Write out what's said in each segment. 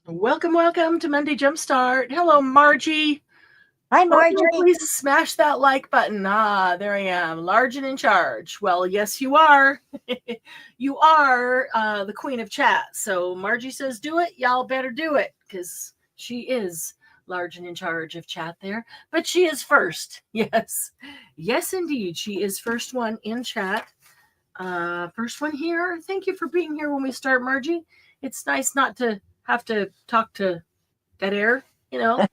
Welcome to Monday Jumpstart. Hello, Margie. Hi, Margie, Marjorie. please smash that like button. There I am, large and in charge. Well, yes, you are. You are the queen of chat. So Margie says do it. Y'all better do it because she is large and in charge of chat there. But she is first. Yes. Yes, indeed. She is first one in chat. First one here. Thank you for being here when we start, Margie. It's nice not to have to talk to dead air. I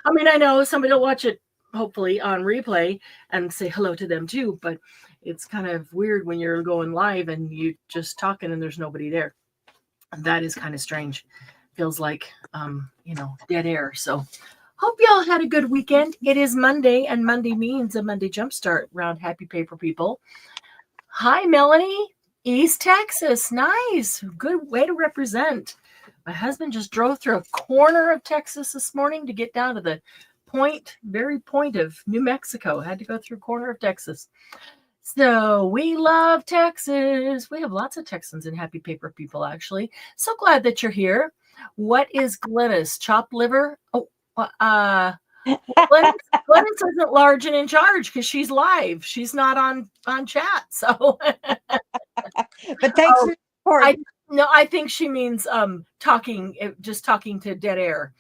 mean, I know somebody will watch it hopefully on replay and say hello to them too, but it's kind of weird when you're going live and you just talking and there's nobody there. That is kind of strange. Feels like dead air. So hope y'all had a good weekend. It is Monday, and Monday means a Monday jumpstart round happy paper people. Hi, Melanie, East Texas. Nice. Good way to represent. My husband just drove through a corner of Texas this morning to get down to the very point of New Mexico. Had to go through a corner of Texas. So we love Texas. We have lots of Texans and happy paper people, actually. So glad that you're here. What is Glennis? Chopped liver? Oh, Glennis isn't large and in charge because she's live. She's not on chat. So, but thanks for I think she means talking to dead air.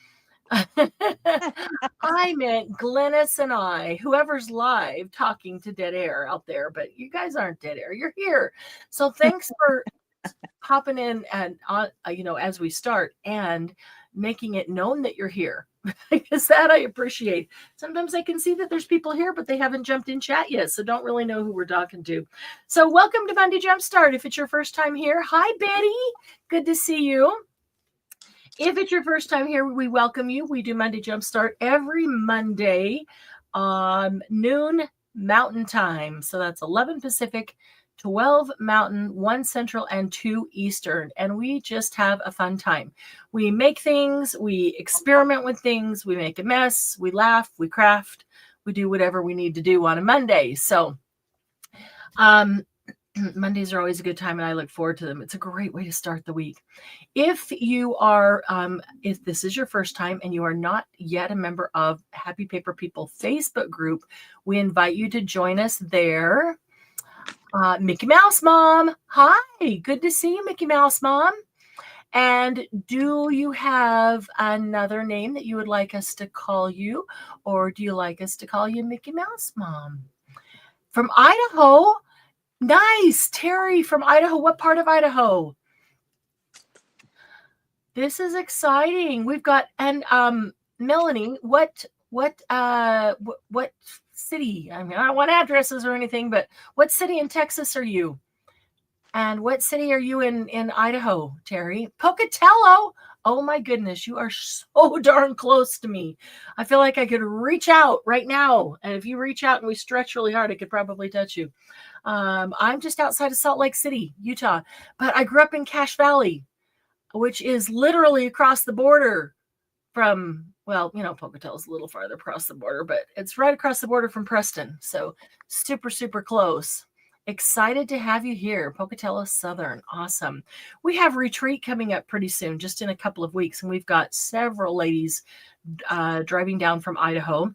I meant Glennis and I, whoever's live, talking to dead air out there. But you guys aren't dead air. You're here. So thanks for popping in and as we start and making it known that you're here. Because that I appreciate. Sometimes I can see that there's people here, but they haven't jumped in chat yet, so don't really know who we're talking to. So welcome to Monday Jumpstart. If it's your first time here, hi, Betty. Good to see you. If it's your first time here, we welcome you. We do Monday Jumpstart every Monday, noon Mountain Time. So that's 11 Pacific, 12 Mountain, 1 Central, and 2 Eastern. And we just have a fun time. We make things, we experiment with things, we make a mess, we laugh, we craft, we do whatever we need to do on a Monday. So Mondays are always a good time, and I look forward to them. It's a great way to start the week. If you are, if this is your first time and you are not yet a member of Happy Paper People Facebook group, we invite you to join us there. Mickey Mouse Mom, hi, good to see you, Mickey Mouse Mom. And do you have another name that you would like us to call you, or do you like us to call you Mickey Mouse Mom? From Idaho, nice, Terry from Idaho. What part of Idaho? This is exciting. We've got Melanie. What city? I mean, I don't want addresses or anything, but what city in Texas are you? And what city are you in Idaho, Terry? Pocatello. Oh my goodness, you are so darn close to me. I feel like I could reach out right now. And if you reach out and we stretch really hard, I could probably touch you. I'm just outside of Salt Lake City, Utah, but I grew up in Cache Valley, which is literally across the border from, Pocatello's a little farther across the border, but it's right across the border from Preston. So super, super close. Excited to have you here, Pocatello Southern. Awesome. We have retreat coming up pretty soon, just in a couple of weeks. And we've got several ladies driving down from Idaho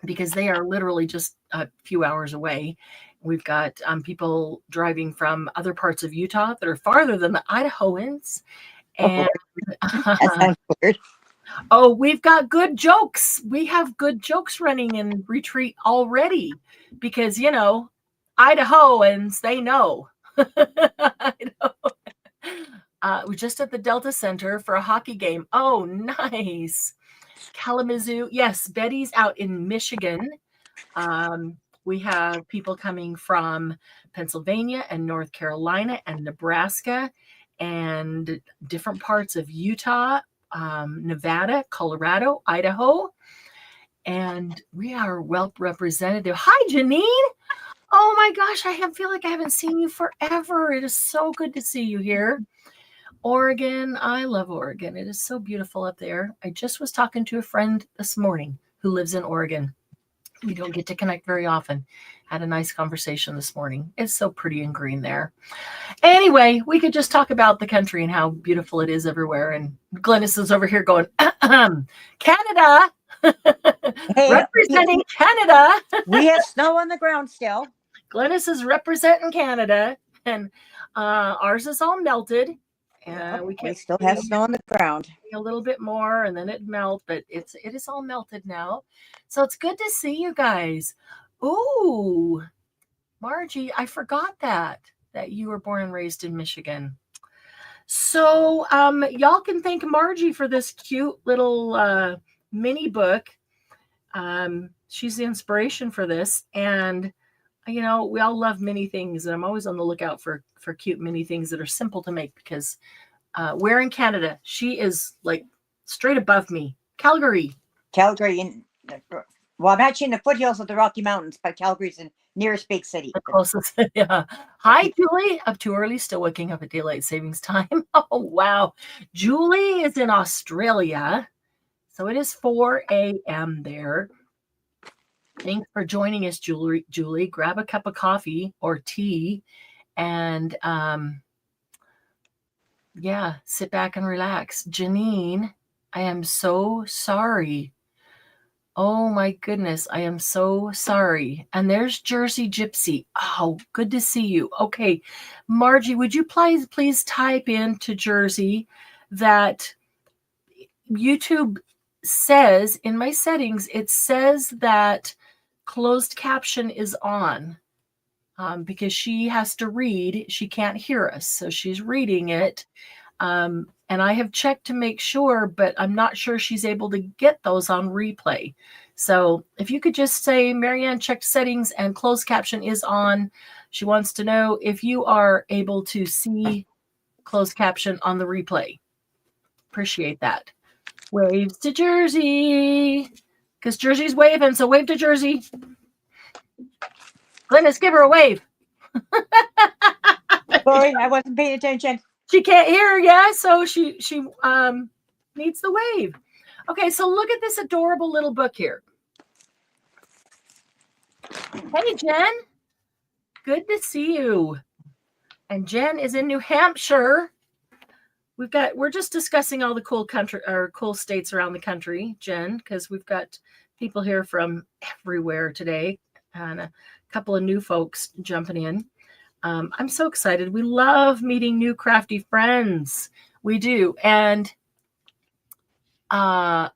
because they are literally just a few hours away. We've got people driving from other parts of Utah that are farther than the Idahoans. And that sounds weird. Oh, we've got good jokes. We have good jokes running in retreat already because, Idahoans, they know. We're just at the Delta Center for a hockey game. Oh, nice. Kalamazoo. Yes, Betty's out in Michigan. We have people coming from Pennsylvania and North Carolina and Nebraska and different parts of Utah, Nevada, Colorado, Idaho. And we are well represented. Hi, Janine. Oh my gosh, I feel like I haven't seen you forever. It is so good to see you here. Oregon, I love Oregon. It is so beautiful up there. I just was talking to a friend this morning who lives in Oregon. We don't get to connect very often. Had a nice conversation this morning. It's so pretty and green there. Anyway, we could just talk about the country and how beautiful it is everywhere. And Glennis is over here going, Canada, Hey, representing Canada. we have snow on the ground still. Glennis is representing Canada, and ours is all melted. And we still have snow on the ground. A little bit more, and then it melt, but it is all melted now. So it's good to see you guys. Ooh, Margie, I forgot that you were born and raised in Michigan. So y'all can thank Margie for this cute little mini book. She's the inspiration for this, and we all love many things, and I'm always on the lookout for cute mini things that are simple to make, because we're in Canada. She is like straight above me. Calgary. Well, I'm actually in the foothills of the Rocky Mountains, but Calgary's the nearest big city. The closest. Yeah. Hi, Julie. Up too early, still waking up at daylight savings time. Oh, wow. Julie is in Australia, so it is 4 a.m. there. Thanks for joining us, Julie. Grab a cup of coffee or tea, and sit back and relax. Janine, I am so sorry. Oh my goodness, I am so sorry. And there's Jersey Gypsy. Oh, good to see you. Okay, Margie, would you please type into Jersey that YouTube says, in my settings, it says that closed caption is on, because she has to read. She can't hear us, so she's reading it. And I have checked to make sure, but I'm not sure she's able to get those on replay. So if you could just say, Marianne checked settings and closed caption is on. She wants to know if you are able to see closed caption on the replay. Appreciate that. Waves to Jersey, because Jersey's waving, so wave to Jersey. Glennis, give her a wave. Sorry, I wasn't paying attention. She can't hear, yeah, so she needs the wave. Okay, so look at this adorable little book here. Hey, Jen. Good to see you. And Jen is in New Hampshire. We're just discussing all the cool country or cool states around the country, Jen, because we've got people here from everywhere today, and a couple of new folks jumping in. I'm so excited. We love meeting new crafty friends. We do. And, so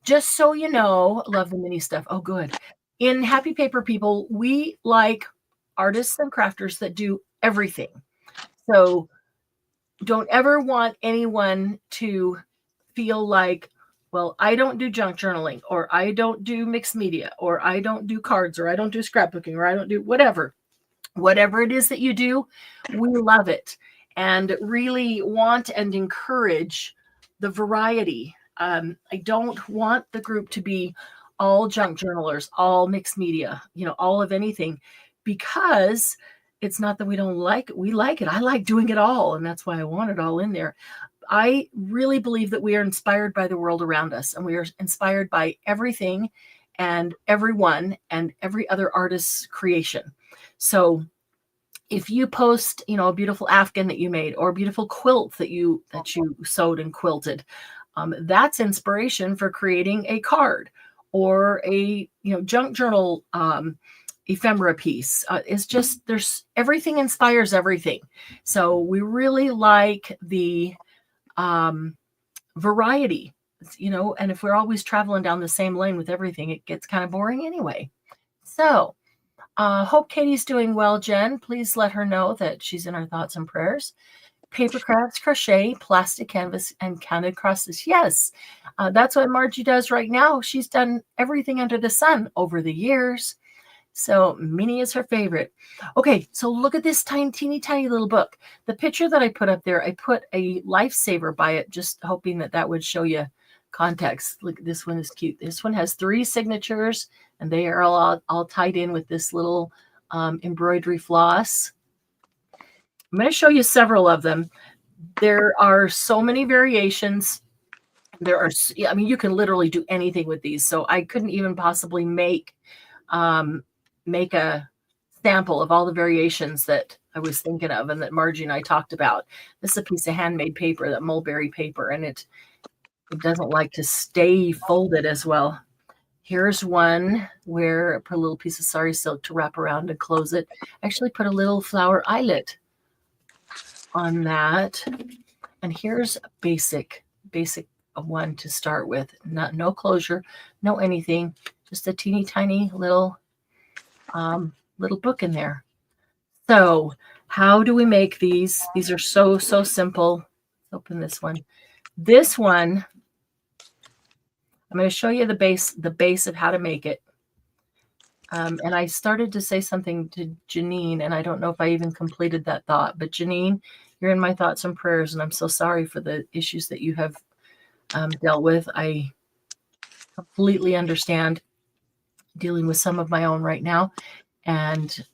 just so you know, love the mini stuff. Oh, good. In Happy Paper People, we like artists and crafters that do everything. So don't ever want anyone to feel like, well, I don't do junk journaling, or I don't do mixed media, or I don't do cards, or I don't do scrapbooking, or I don't do whatever it is that you do. We love it and really want and encourage the variety. I don't want the group to be all junk journalers, all mixed media, all of anything, because it's not that we don't like it. We like it. I like doing it all. And that's why I want it all in there. I really believe that we are inspired by the world around us, and we are inspired by everything and everyone and every other artist's creation. So if you post, a beautiful Afghan that you made, or a beautiful quilt that you sewed and quilted, that's inspiration for creating a card or a, junk journal ephemera piece. It's just, everything inspires everything. So we really like the variety, and if we're always traveling down the same lane with everything, it gets kind of boring anyway. So hope Katie's doing well, Jen. Please let her know that she's in our thoughts and prayers. Paper crafts, crochet, plastic canvas, and counted crosses. Yes, that's what Margie does right now. She's done everything under the sun over the years. So Minnie is her favorite. Okay, so look at this teeny tiny little book. The picture that I put up there, I put a lifesaver by it, just hoping that would show you context. Look, this one is cute. This one has 3 signatures, and they are all tied in with this little embroidery floss. I'm going to show you several of them. There are so many variations. There are, I mean, you can literally do anything with these. So I couldn't even possibly make a sample of all the variations that I was thinking of and that Margie and I talked about. This is a piece of handmade paper, that mulberry paper, and it doesn't like to stay folded as well. Here's one where I put a little piece of sari silk to wrap around and close it. Actually put a little flower eyelet on that. And here's a basic one to start with. No closure, no anything, just a teeny tiny little book in there. So how do we make these? These are so simple. Let's open this one. This one, I'm going to show you the base of how to make it. And I started to say something to Janine, and I don't know if I even completed that thought. But Janine, you're in my thoughts and prayers, and I'm so sorry for the issues that you have dealt with. I completely understand dealing with some of my own right now, and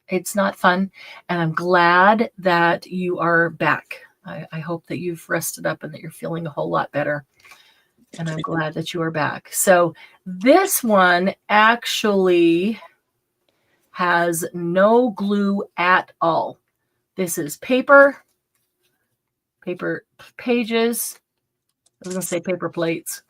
it's not fun. And I'm glad that you are back. I hope that you've rested up and that you're feeling a whole lot better. And I'm glad that you are back. So this one actually has no glue at all. This is paper pages. I was going to say paper plates,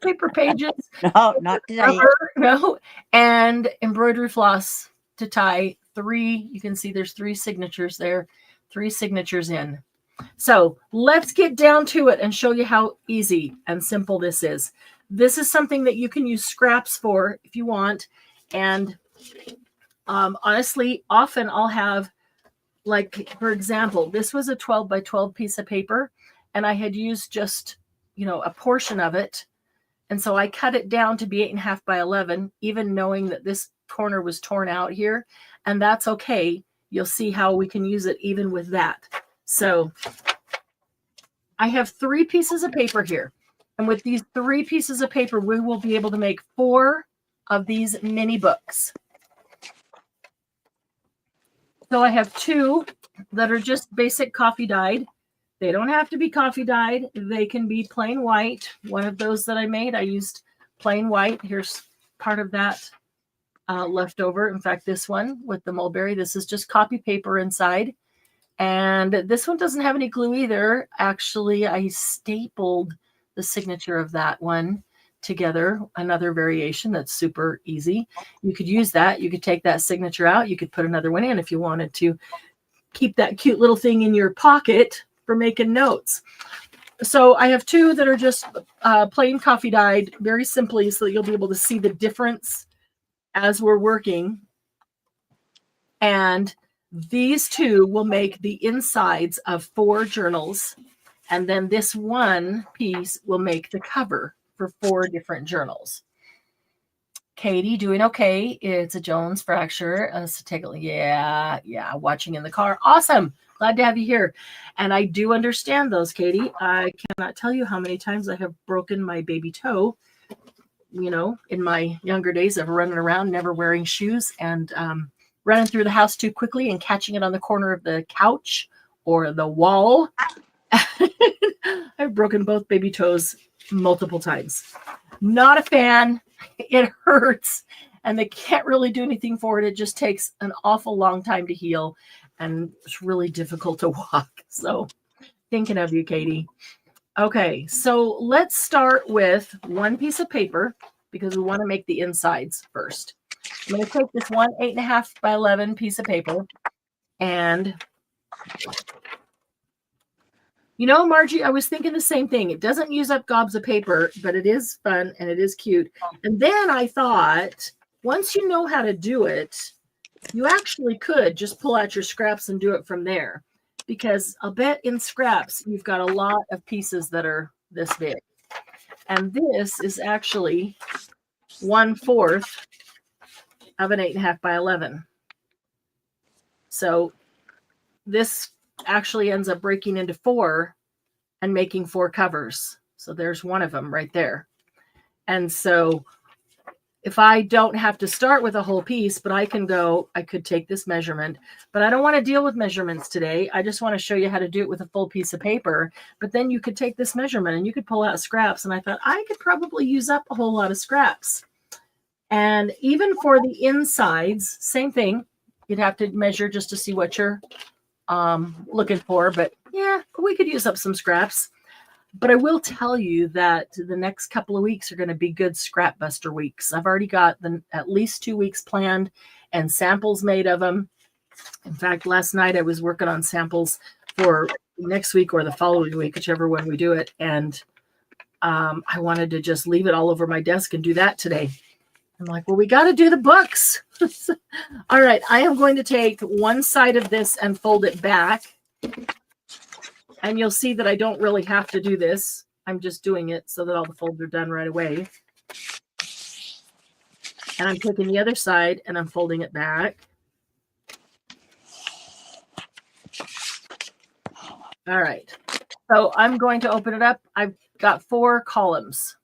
paper pages. No, not today. No, and embroidery floss to tie 3. You can see there's 3 signatures there, 3 signatures in. So let's get down to it and show you how easy and simple this is. This is something that you can use scraps for if you want. And honestly, often I'll have, like, for example, this was a 12 by 12 piece of paper, and I had used just, a portion of it. And so I cut it down to be 8.5 by 11, even knowing that this corner was torn out here. And that's okay. You'll see how we can use it even with that. So I have 3 pieces of paper here. And with these 3 pieces of paper, we will be able to make 4 of these mini books. So I have 2 that are just basic coffee dyed. They don't have to be coffee dyed. They can be plain white. One of those that I made, I used plain white. Here's part of that left over. In fact, this one with the mulberry, this is just copy paper inside. And this one doesn't have any glue either. Actually, I stapled the signature of that one together. Another variation that's super easy. You could use that. You could take that signature out. You could put another one in if you wanted to keep that cute little thing in your pocket for making notes. So I have 2 that are just plain coffee dyed, very simply, so that you'll be able to see the difference as we're working. And these 2 will make the insides of 4 journals. And then this one piece will make the cover for 4 different journals. Katie, doing okay. It's a Jones fracture. Let's take a look. Yeah. Watching in the car. Awesome. Glad to have you here. And I do understand those, Katie. I cannot tell you how many times I have broken my baby toe, in my younger days of running around, never wearing shoes, and running through the house too quickly and catching it on the corner of the couch or the wall. I've broken both baby toes multiple times. Not a fan. It hurts, and they can't really do anything for it. It just takes an awful long time to heal, and it's really difficult to walk. So thinking of you, Katie. Okay, so let's start with 1 piece of paper because we want to make the insides first. I'm going to take this one 8.5 by 11 piece of paper, and Margie, I was thinking the same thing. It doesn't use up gobs of paper, but it is fun and it is cute. And then I thought, once you know how to do it, you actually could just pull out your scraps and do it from there. Because I'll bet in scraps, you've got a lot of pieces that are this big. And this is actually 1/4 of an 8.5 by 11. So this actually ends up breaking into 4 and making 4 covers. So there's one of them right there. And so if I don't have to start with a whole piece, but I could take this measurement, but I don't want to deal with measurements today. I just want to show you how to do it with a full piece of paper. But then you could take this measurement and you could pull out scraps. And I thought I could probably use up a whole lot of scraps. And even for the insides, same thing. You'd have to measure just to see what you're looking for. But yeah, we could use up some scraps. But I will tell you that the next couple of weeks are going to be good scrap buster weeks. I've already got at least 2 weeks planned and samples made of them. In fact, last night I was working on samples for next week or the following week, whichever one we do it. And I wanted to just leave it all over my desk and do that today. I'm like, well, we got to do the books. All right, I am going to take one side of this and fold it back. And you'll see that I don't really have to do this. I'm just doing it so that all the folds are done right away. And I'm taking the other side and I'm folding it back. All right. So I'm going to open it up. I've got 4 columns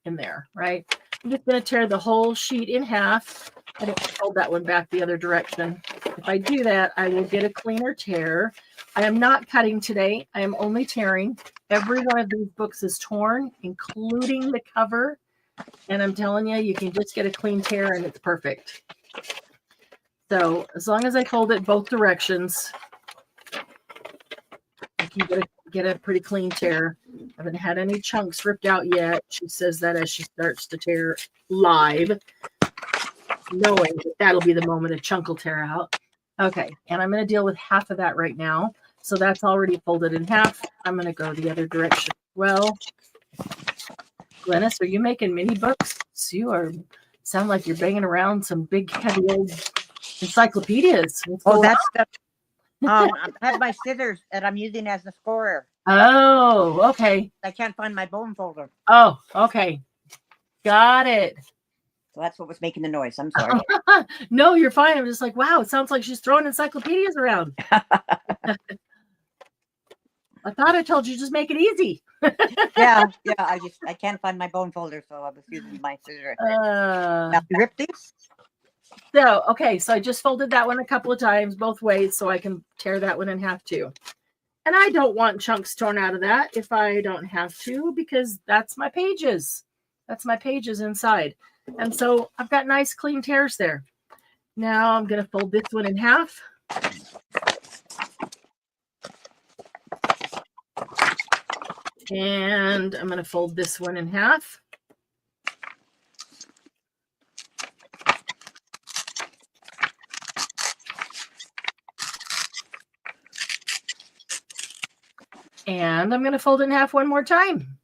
in there, right? I'm just going to tear the whole sheet in half. I didn't fold that one back the other direction. If I do that, I will get a cleaner tear. I am not cutting today. I am only tearing. Every one of these books is torn, including the cover. And I'm telling you, you can just get a clean tear and it's perfect. So as long as I fold it both directions, I can get a pretty clean tear. I haven't had any chunks ripped out yet. She says that as she starts to tear live, knowing that that'll be the moment a chunk will tear out. Okay, and I'm going to deal with half of that right now. So that's already folded in half. I'm going to go the other direction. Well, Glennis, are you making mini books? So you sound like you're banging around some big, heavy old encyclopedias. That's the. I have my scissors that I'm using as a scorer. Oh, okay. I can't find my bone folder. Oh, okay. Got it. So that's what was making the noise. I'm sorry. No, you're fine. I'm just like, wow, it sounds like she's throwing encyclopedias around. I thought I told you just make it easy. yeah. I can't find my bone folder, so I was using my scissors. Now rip these. So, okay, so I just folded that one a couple of times both ways so I can tear that one in half too. And I don't want chunks torn out of that if I don't have to, because that's my pages. That's my pages inside. And so I've got nice clean tears there. Now I'm going to fold this one in half. And I'm going to fold this one in half. And I'm going to fold it in half one more time.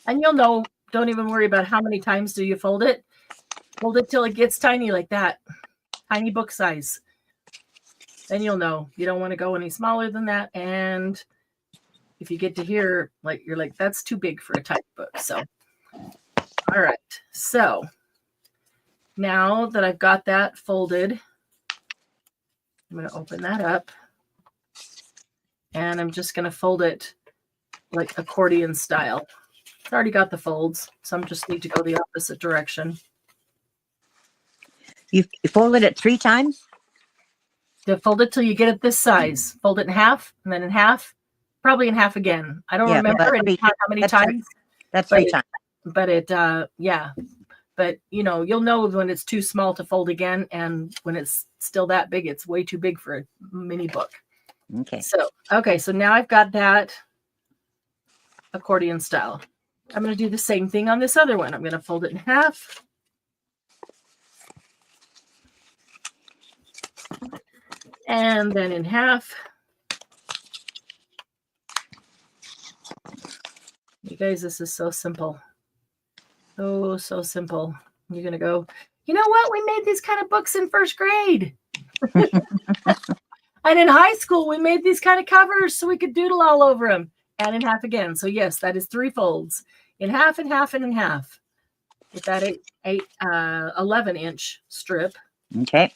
And you'll know, don't even worry about how many times do you fold it. Fold it till it gets tiny like that. Tiny book size. Then you'll know. You don't want to go any smaller than that. And if you get to here, like you're like, that's too big for a type book. So, all right. So now that I've got that folded, I'm going to open that up. And I'm just going to fold it like accordion style. It's already got the folds, so I just need to go the opposite direction. You folded it 3 times? You fold it till you get it this size. Fold it in half, and then in half, probably in half again. I don't remember how many times. That's 3 times. But it, yeah. But, you know, you'll know when it's too small to fold again, and when it's still that big, it's way too big for a mini book. Okay. So now I've got that accordion style. I'm going to do the same thing on this other one. I'm going to fold it in half. And then in half. You guys, this is so simple. Oh, so simple. You're going to go, you know what? We made these kind of books in first grade. And in high school, we made these kind of covers so we could doodle all over them. And in half again. So yes, that is 3 folds. In half and half and in half. With that 11-inch strip. Okay.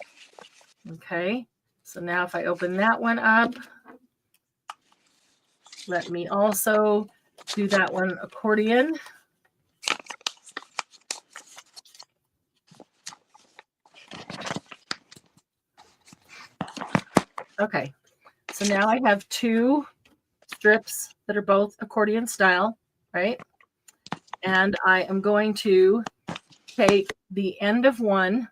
Okay. So now if I open that one up, let me also do that one accordion. Okay. So now I have 2 strips that are both accordion style, right? And I am going to take the end of one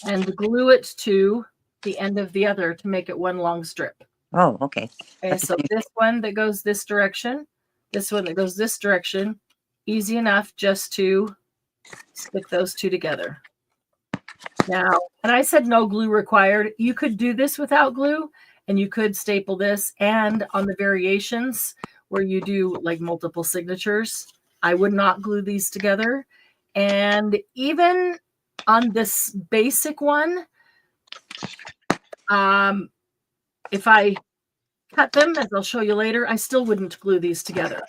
and glue it to the end of the other to make it one long strip. Oh, okay. Okay, so this one that goes this direction, this one that goes this direction, easy enough just to stick those 2 together. Now, and I said no glue required. You could do this without glue, and you could staple this. And on the variations where you do like multiple signatures, I would not glue these together. And even on this basic one, if I cut them, as I'll show you later, I still wouldn't glue these together.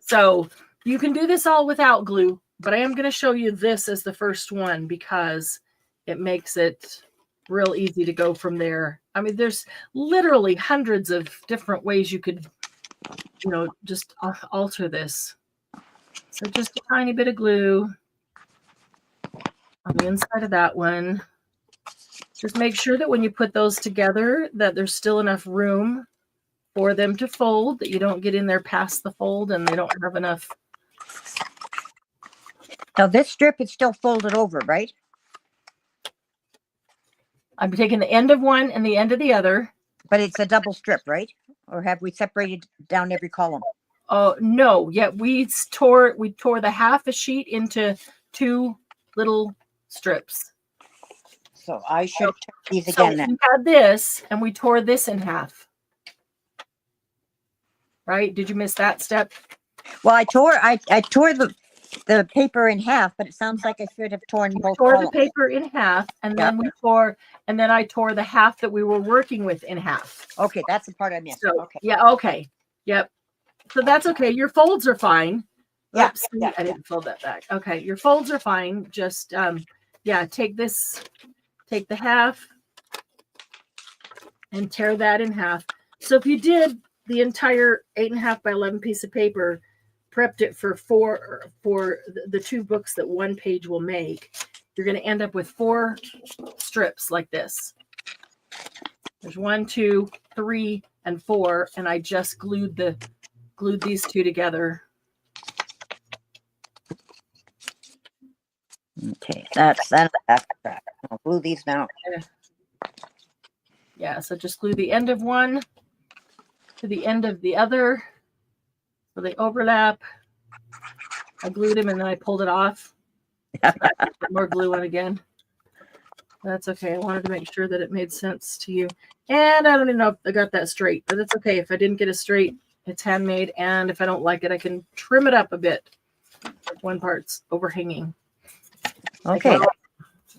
So you can do this all without glue, but I am going to show you this as the first one because it makes it real easy to go from there. I mean, there's literally hundreds of different ways you could, just alter this. So just a tiny bit of glue on the inside of that one. Just make sure that when you put those together that there's still enough room for them to fold, that you don't get in there past the fold and they don't have enough. Now this strip is still folded over, right? I'm taking the end of one and the end of the other. But it's a double strip, right? Or have we separated down every column? Oh, no. Yeah, we tore the half a sheet into 2 little strips. So I should check these again then. We had this and we tore this in half. Right? Did you miss that step? Well, I tore the paper in half, but it sounds like I should have torn both columns. The paper in half, and then I tore the half that we were working with in half. Okay, that's the part I missed. So, okay. Yeah, okay. Yep. So that's okay. Your folds are fine. Yeah, Oops, I didn't fold that back. Okay, your folds are fine. Just take the half and tear that in half. So if you did the entire 8.5 by 11 piece of paper, prepped it for the 2 books that one page will make, you're going to end up with 4 strips like this. There's 1, 2, 3, and 4, and I just glued these 2 together. Okay, that's that. I'll glue these now. Yeah, so just glue the end of one to the end of the other so they overlap. I glued them and then I pulled it off. Put more glue on again. That's okay. I wanted to make sure that it made sense to you. And I don't even know if I got that straight, but it's okay. If I didn't get it straight, it's handmade. And if I don't like it, I can trim it up a bit. One part's overhanging. Okay.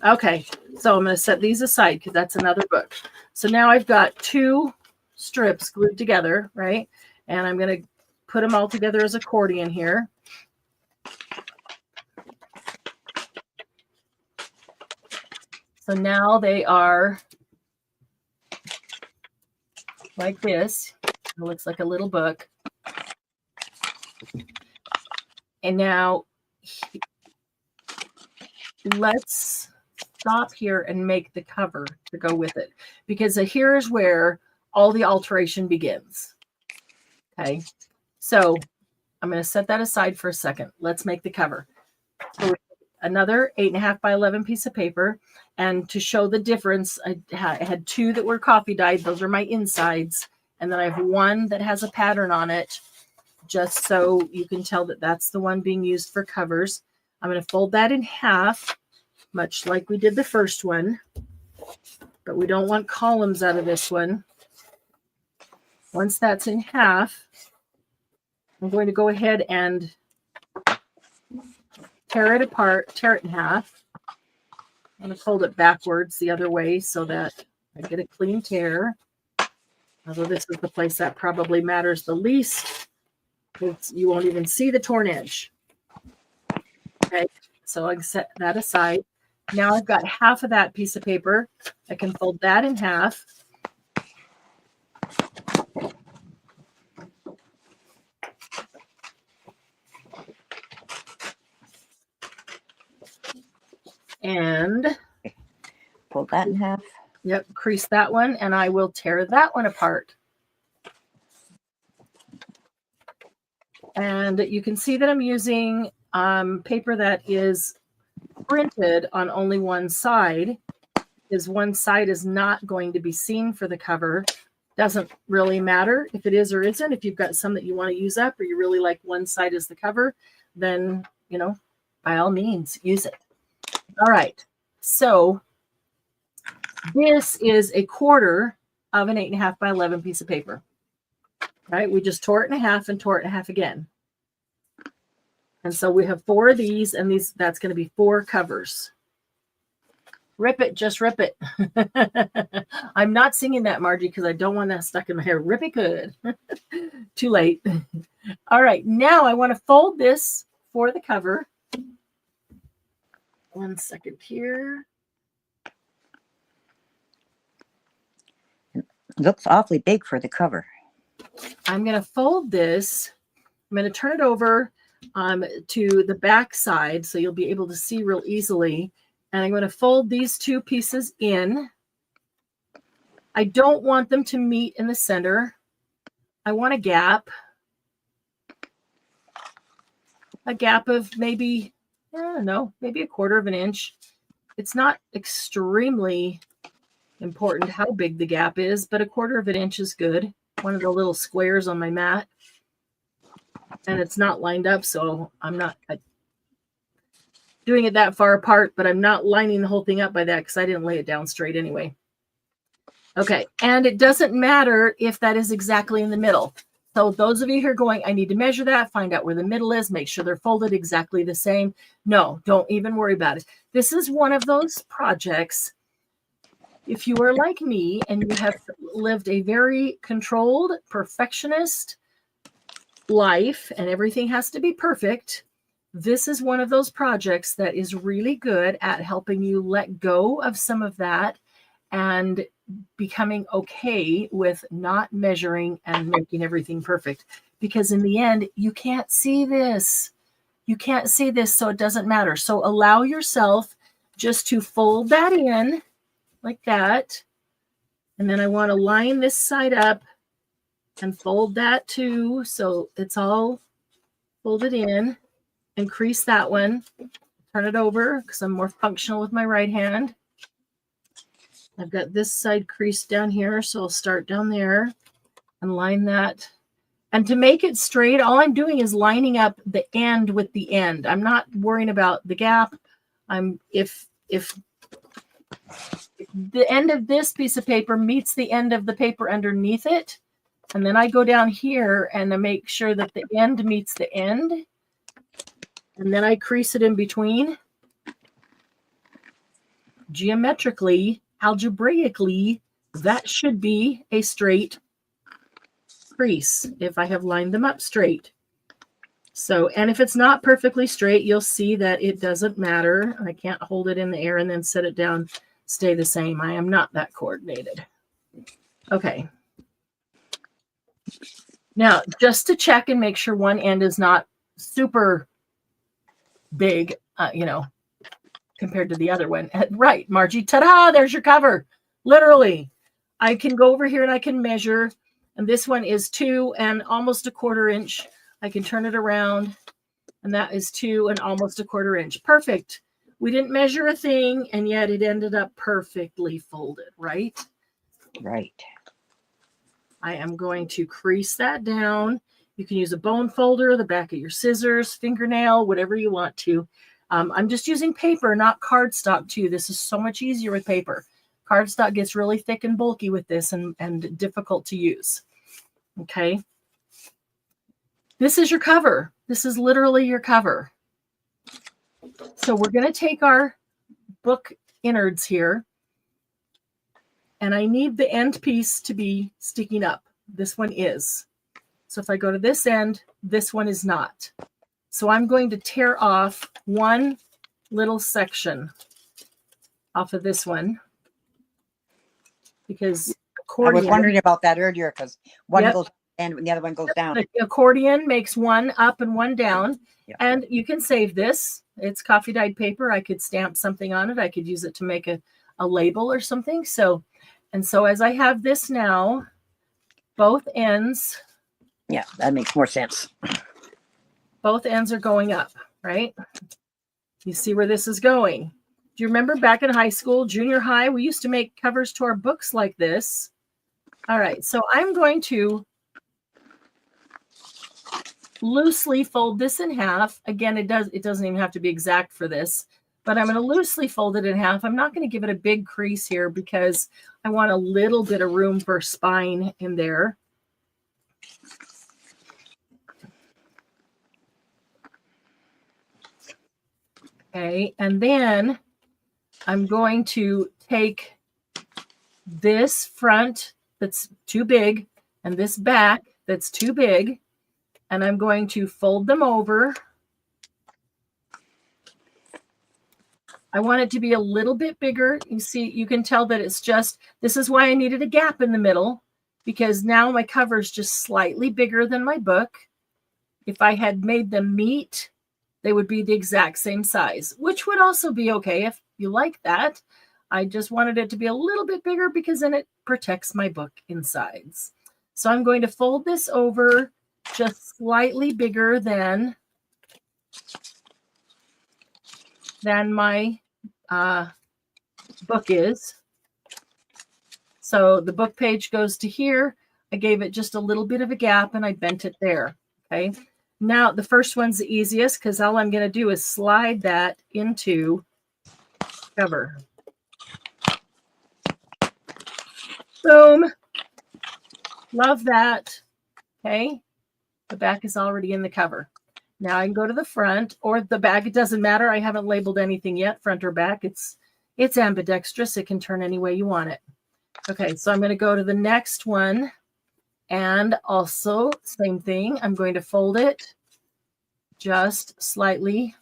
Okay. So I'm going to set these aside because that's another book. So now I've got 2 strips glued together, right? And I'm going to put them all together as accordion here. So now they are like this. It looks like a little book. And now let's stop here and make the cover to go with it, because here's where all the alteration begins. Okay, so I'm going to set that aside for a second. Let's make the cover. So another 8.5 by 11 piece of paper, and to show the difference, I had 2 that were coffee dyed. Those are my insides, and then I have 1 that has a pattern on it, just so you can tell that that's the one being used for covers. I'm going to fold that in half, much like we did the first one, but we don't want columns out of this one. Once that's in half, I'm going to go ahead and tear it apart, tear it in half. I'm going to fold it backwards the other way so that I get a clean tear. Although this is the place that probably matters the least, because you won't even see the torn edge. Okay, so I set that aside. Now I've got half of that piece of paper. I can fold that in half. And fold that in half. Yep, crease that one, and I will tear that one apart. And you can see that I'm using paper that is printed on only one side, because one side is not going to be seen for the cover. Doesn't really matter if it is or isn't. If you've got some that you want to use up, or you really like one side as the cover, then, you know, by all means, use it. All right. So this is a quarter of an 8.5 by 11 piece of paper. Right? We just tore it in half and tore it in half again. And so we have 4 of these, and that's going to be 4 covers. Rip it, just rip it. I'm not singing that, Margie, because I don't want that stuck in my hair. Rip it good. Too late. All right, now I want to fold this for the cover. 1 second here. It looks awfully big for the cover. I'm going to fold this. I'm going to turn it over to the back side so you'll be able to see real easily. And I'm going to fold these 2 pieces in. I don't want them to meet in the center. I want a gap. A gap of maybe, I don't know, maybe a 1/4 of an inch. It's not extremely important how big the gap is, but a 1/4 of an inch is good. One of the little squares on my mat. And it's not lined up, so I'm not doing it that far apart, but I'm not lining the whole thing up by that because I didn't lay it down straight anyway. Okay, and it doesn't matter if that is exactly in the middle. So those of you who are going, I need to measure that, find out where the middle is, make sure they're folded exactly the same. No, don't even worry about it. This is one of those projects. If you are like me and you have lived a very controlled, perfectionist life and everything has to be perfect, this is one of those projects that is really good at helping you let go of some of that and becoming okay with not measuring and making everything perfect. Because in the end, you can't see this. You can't see this, so it doesn't matter. So allow yourself just to fold that in like that. And then I want to line this side up and fold that too, so it's all folded in, and crease that one. Turn it over because I'm more functional with my right hand. I've got this side creased down here, so I'll start down there and line that. And to make it straight, all I'm doing is lining up the end with the end. I'm not worrying about the gap. If the end of this piece of paper meets the end of the paper underneath it, and then I go down here and I make sure that the end meets the end. And then I crease it in between. Geometrically, algebraically, that should be a straight crease if I have lined them up straight. So, and if it's not perfectly straight, you'll see that it doesn't matter. I can't hold it in the air and then set it down, stay the same. I am not that coordinated. Okay. Now, just to check and make sure one end is not super big, compared to the other one. Right, Margie, ta-da, there's your cover. Literally, I can go over here and I can measure, and this one is 2 and almost a 1/4 inch. I can turn it around, and that is 2 and almost a 1/4 inch. Perfect. We didn't measure a thing, and yet it ended up perfectly folded, right? Right. I am going to crease that down. You can use a bone folder, the back of your scissors, fingernail, whatever you want to. I'm just using paper, not cardstock too. This is so much easier with paper. Cardstock gets really thick and bulky with this and difficult to use. Okay. This is your cover. This is literally your cover. So we're going to take our book innards here, and I need the end piece to be sticking up. This one is. So if I go to this end, this one is not. So I'm going to tear off one little section off of this one, because accordion, I was wondering about that earlier, because one goes and the other one goes down. The accordion makes one up and one down. Yep. And you can save this. It's coffee dyed paper. I could stamp something on it. I could use it to make a a label or something. So as I have this now, both ends. Yeah, that makes more sense. Both ends are going up, right? You see where this is going. Do you remember back in high school, junior high, we used to make covers to our books like this? All right, so I'm going to loosely fold this in half. Again, it doesn't even have to be exact for this, but I'm going to loosely fold it in half. I'm not going to give it a big crease here because I want a little bit of room for spine in there. Okay, and then I'm going to take this front that's too big and this back that's too big, and I'm going to fold them over. I want it to be a little bit bigger. You see, you can tell that it's just, this is why I needed a gap in the middle, because now my cover is just slightly bigger than my book. If I had made them meet, they would be the exact same size, which would also be okay if you like that. I just wanted it to be a little bit bigger because then it protects my book insides. So I'm going to fold this over just slightly bigger than my book is. So the book page goes to here. I gave it just a little bit of a gap and I bent it there. Okay. Now the first one's the easiest because all I'm going to do is slide that into cover. Boom. Love that. Okay. The back is already in the cover. Now I can go to the front or the back. It doesn't matter. I haven't labeled anything yet, front or back. It's ambidextrous. It can turn any way you want it. Okay, so I'm going to go to the next one. And also, same thing. I'm going to fold it just slightly.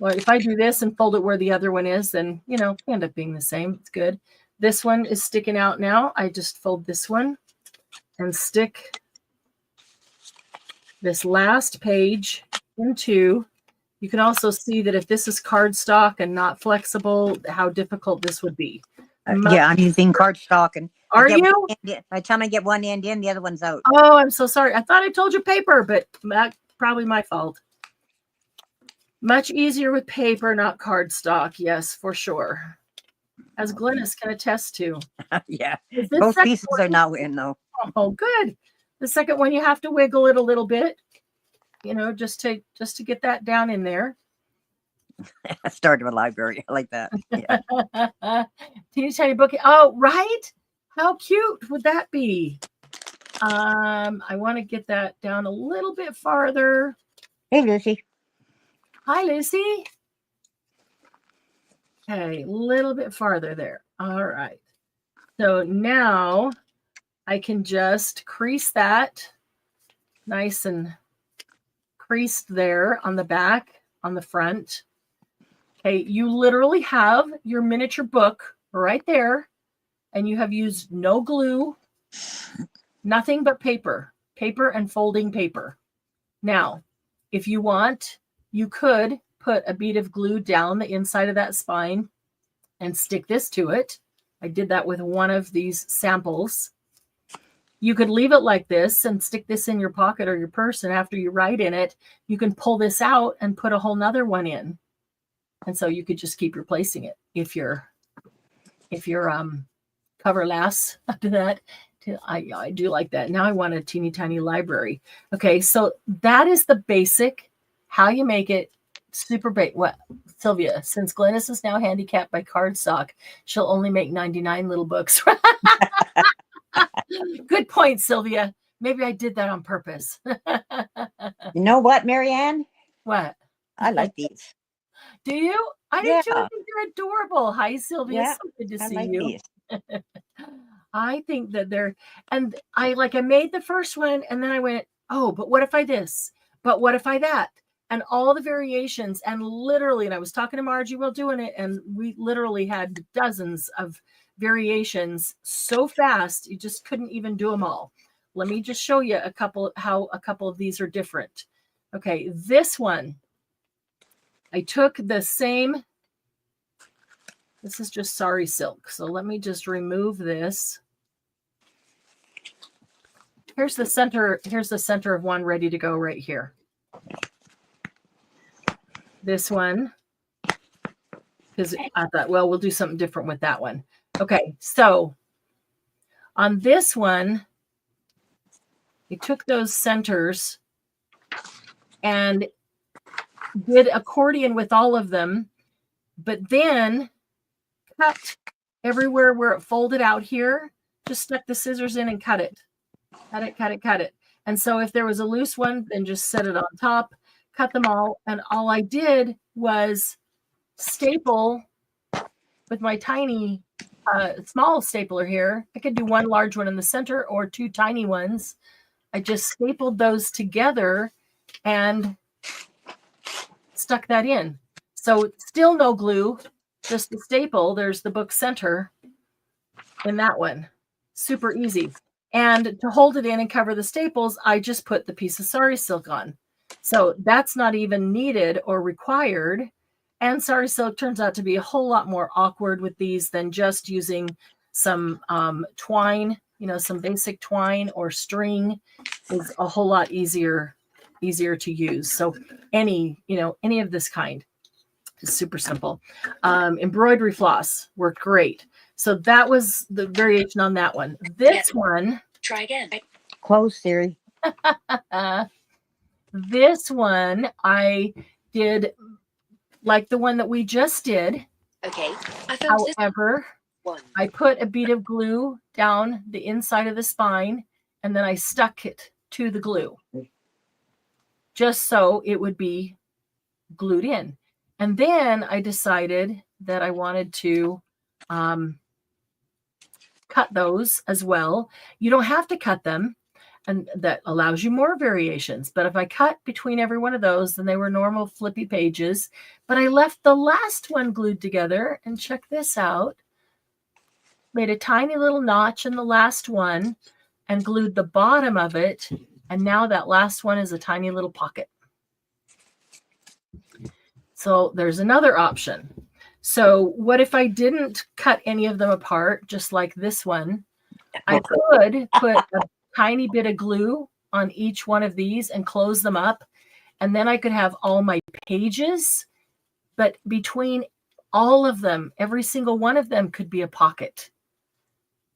Well, if I do this and fold it where the other one is, then, end up being the same. It's good. This one is sticking out now. I just fold this one and stick this last page into. You can also see that if this is cardstock and not flexible, how difficult this would be. Yeah, I'm using cardstock. And are you? By the time I get one end in, the other one's out. Oh, I'm so sorry. I thought I told you paper, but that's probably my fault. Much easier with paper, not cardstock. Yes, for sure. As Glennis can attest to. Yeah, both pieces are now in, though. Oh, good. The second one, you have to wiggle it a little bit, just to get that down in there. I started a library. I like that. Yeah. Teeny tiny book. Oh, right. How cute would that be? I want to get that down a little bit farther. Hey, Lucy. Hi, Lucy. Okay, a little bit farther there. All right. So now I can just crease that nice and creased there on the back, on the front. Okay, you literally have your miniature book right there, and you have used no glue, nothing but paper and folding paper. Now, if you want, you could put a bead of glue down the inside of that spine and stick this to it. I did that with one of these samples. You could leave it like this and stick this in your pocket or your purse, and after you write in it, you can pull this out and put a whole nother one in. And so you could just keep replacing it if you're cover lasts after that. I do like that. Now I want a teeny tiny library. Okay, so that is the basic, how you make it super basic. What, Sylvia, since Glennis is now handicapped by cardstock, she'll only make 99 little books. Good point, Sylvia. Maybe I did that on purpose. You know what, Marianne? What? I like these. Do you? I do too. I think they're adorable. Hi, Sylvia. Yeah, so good to see like you. I think that they're, and I made the first one and then I went, oh, but what if I this? But what if I that? And all the variations, and literally, and I was talking to Margie while doing it, and we literally had dozens of variations so fast, you just couldn't even do them all. Let me just show you how a couple of these are different. Okay, this one, I took the same This is just sari silk. So let me just remove this. Here's the center. Here's the center of one ready to go right here. This one, because I thought, well, we'll do something different with that one. Okay, so on this one, we took those centers and did accordion with all of them, but then cut everywhere where it folded out here. Just stuck the scissors in and cut it. Cut it, cut it, cut it. And so if there was a loose one, then just set it on top, cut them all. And all I did was staple with my tiny, small stapler here. I could do one large one in the center or two tiny ones. I just stapled those together and stuck that in. So still no glue, just the staple. There's the book center in that one. Super easy. And to hold it in and cover the staples, I just put the piece of sari silk on. So that's not even needed or required. And sari silk turns out to be a whole lot more awkward with these than just using some twine, some basic twine or string is a whole lot easier to use. So any of this kind is super simple. Embroidery floss worked great. So that was the variation on that one. This one. Try again. Close, Siri. This one I did like the one that we just did. Okay. I found However, this one. I put a bead of glue down the inside of the spine and then I stuck it to the glue just so it would be glued in. And then I decided that I wanted to cut those as well. You don't have to cut them, and that allows you more variations. But if I cut between every one of those, then they were normal flippy pages. But I left the last one glued together, and check this out. Made a tiny little notch in the last one and glued the bottom of it. And now that last one is a tiny little pocket. So there's another option. So what if I didn't cut any of them apart, just like this one? I could put a tiny bit of glue on each one of these and close them up. And then I could have all my pages, but between all of them, every single one of them could be a pocket.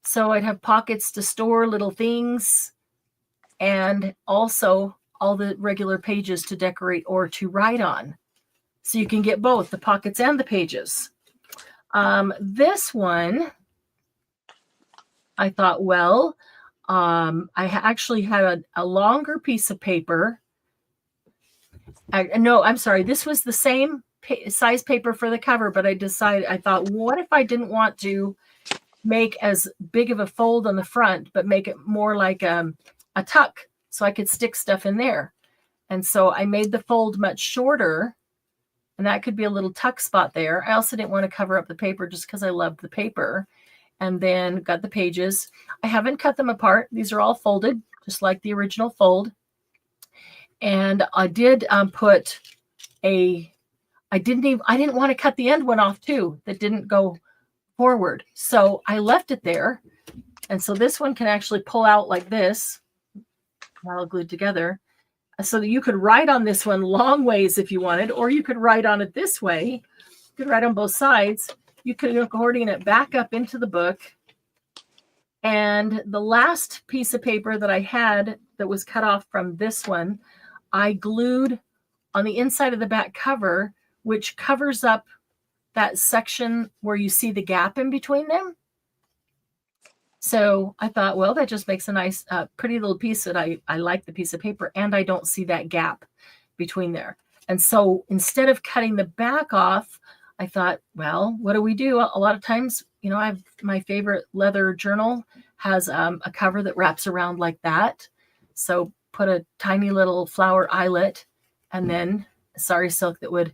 So I'd have pockets to store little things and also all the regular pages to decorate or to write on. So you can get both the pockets and the pages. This one, I thought, well, I actually had a longer piece of paper. No, I'm sorry. This was the same size paper for the cover, but I thought, what if I didn't want to make as big of a fold on the front, but make it more like a tuck so I could stick stuff in there. And so I made the fold much shorter. And that could be a little tuck spot there. I also didn't want to cover up the paper just because I loved the paper. And then got the pages. I haven't cut them apart. These are all folded, just like the original fold. And I did put I didn't want to cut the end one off too. That didn't go forward. So I left it there. And so this one can actually pull out like this. All glued together. So that you could write on this one long ways if you wanted, or you could write on it this way. You could write on both sides. You could accordion it back up into the book. And the last piece of paper that I had that was cut off from this one, I glued on the inside of the back cover, which covers up that section where you see the gap in between them. So I thought, well, that just makes a nice, pretty little piece that I like the piece of paper, and I don't see that gap between there. And so instead of cutting the back off, I thought, well, what do we do? A lot of times, I have my favorite leather journal has a cover that wraps around like that. So put a tiny little flower eyelet and then sari silk that would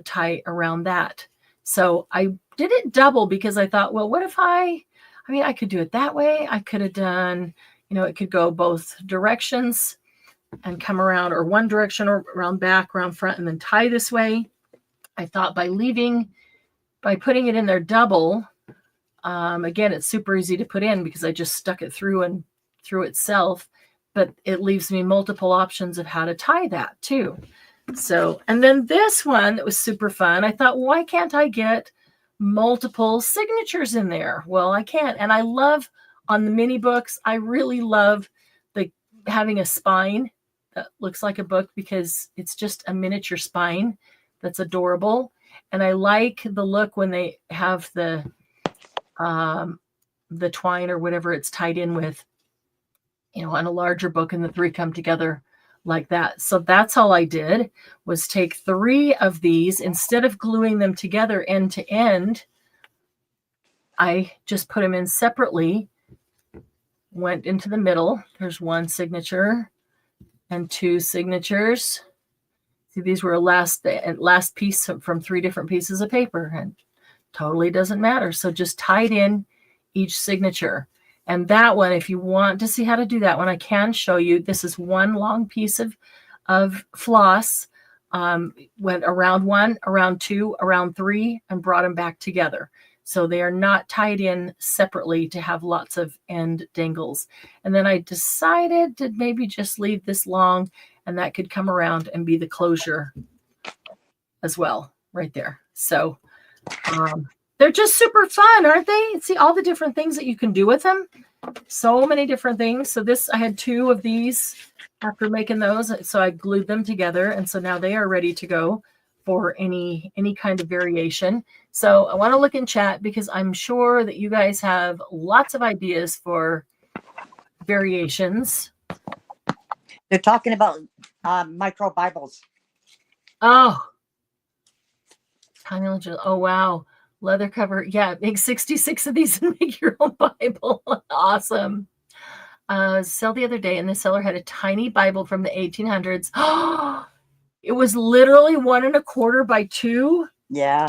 tie around that. So I did it double because I thought, well, what if I could do it that way. I could have done, it could go both directions and come around, or one direction or around back, around front, and then tie this way. I thought by leaving by putting it in there double, again, it's super easy to put in because I just stuck it through and through itself, but it leaves me multiple options of how to tie that too. So, and then this one that was super fun, I thought, why can't I get multiple signatures in there? Well, I can't. And I love on the mini books, I really love the having a spine that looks like a book because it's just a miniature spine that's adorable. And I like the look when they have the twine or whatever it's tied in with, you know, on a larger book, and the three come together like that. So that's all I did was take 3 of these. Instead of gluing them together end to end, I just put them in separately, went into the middle. There's 1 signature and 2 signatures. See, these were last piece from 3 different pieces of paper, and totally doesn't matter. So just tied in each signature. And that one, if you want to see how to do that one, I can show you. This is 1 long piece of floss. Went around 1, around 2, around 3, and brought them back together. So they are not tied in separately to have lots of end dangles. And then I decided to maybe just leave this long, and that could come around and be the closure as well right there. So they're just super fun, aren't they? See all the different things that you can do with them. So many different things. So this, I had 2 of these after making those. So I glued them together. And so now they are ready to go for any kind of variation. So I want to look in chat because I'm sure that you guys have lots of ideas for variations. They're talking about micro Bibles. Oh, tiny legend. Oh, wow. Leather cover. Yeah, make 66 of these and make your own Bible. Awesome. Sell the other day, and the seller had a tiny Bible from the 1800s. It was literally 1 1/4 by 2. Yeah.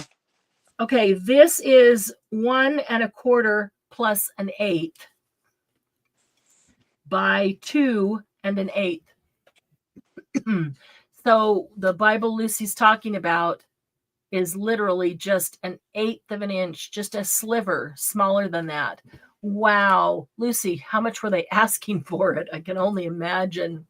Okay, this is 1 1/4 plus 1/8 by 2 1/8. So the Bible Lucy's talking about is literally just 1/8 of an inch, just a sliver smaller than that. Wow. Lucy, how much were they asking for it? I can only imagine.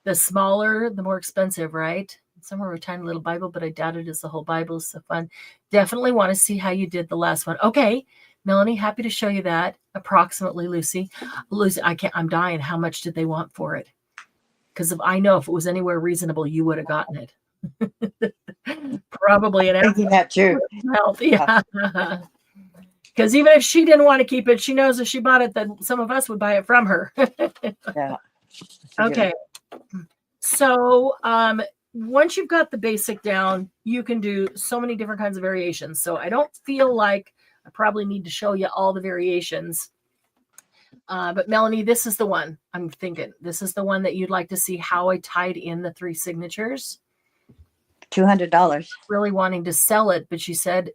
The smaller, the more expensive, right? Somewhere a tiny little Bible, but I doubt it is the whole Bible. It's so fun. Definitely want to see how you did the last one. Okay, Melanie, happy to show you that. Approximately, Lucy. Lucy, I'm dying. How much did they want for it? Because I know if it was anywhere reasonable, you would have gotten it. Probably an thinking that too. Yeah. Because even if she didn't want to keep it, she knows if she bought it, then some of us would buy it from her. Yeah. Okay. So once you've got the basic down, you can do so many different kinds of variations. So I don't feel like I probably need to show you all the variations. But Melanie, this is the one I'm thinking. This is the one that you'd like to see how I tied in the 3 signatures. $200. Really wanting to sell it, but she said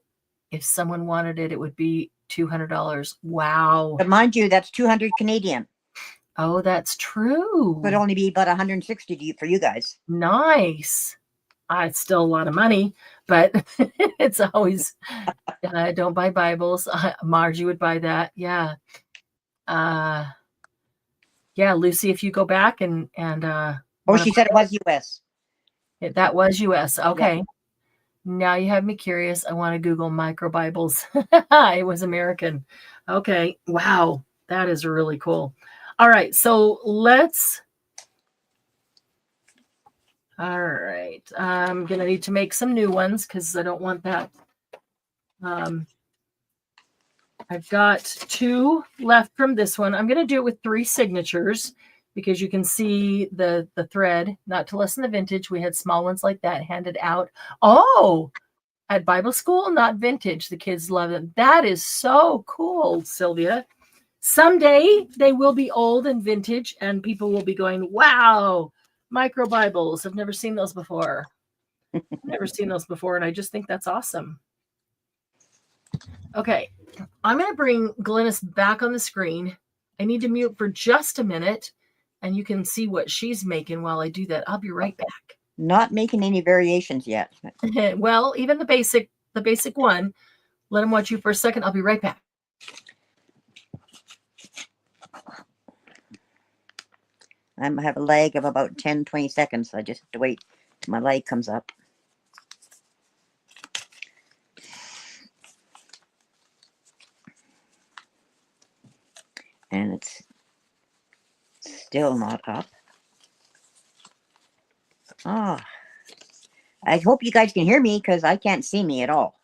if someone wanted it, it would be $200. Wow. But mind you, that's 200 Canadian. Oh, that's true. Would only be about 160 for you guys. Nice. It's still a lot of money, but it's always don't buy Bibles. Margie would buy that. Yeah. Yeah, Lucy, if you go back and she said it was US. That was US. Okay. Yeah. Now you have me curious. I want to Google micro Bibles. It was American. Okay. Wow. That is really cool. All right. So all right. I'm going to need to make some new ones because I don't want that. I've got 2 left from this one. I'm going to do it with 3 signatures because you can see the thread. Not to lessen the vintage. We had small ones like that handed out. Oh, at Bible school, not vintage. The kids love it. That is so cool, Sylvia. Someday they will be old and vintage and people will be going, wow, micro Bibles. I've never seen those before. And I just think that's awesome. Okay. I'm going to bring Glynis back on the screen. I need to mute for just a minute and you can see what she's making while I do that. I'll be right back. Not making any variations yet. Well, even the basic one, Let him watch you for a second. I'll be right back. I have a lag of about 10, 20 seconds. So I just have to wait till my lag comes up. And it's still not up. Oh, I hope you guys can hear me because I can't see me at all.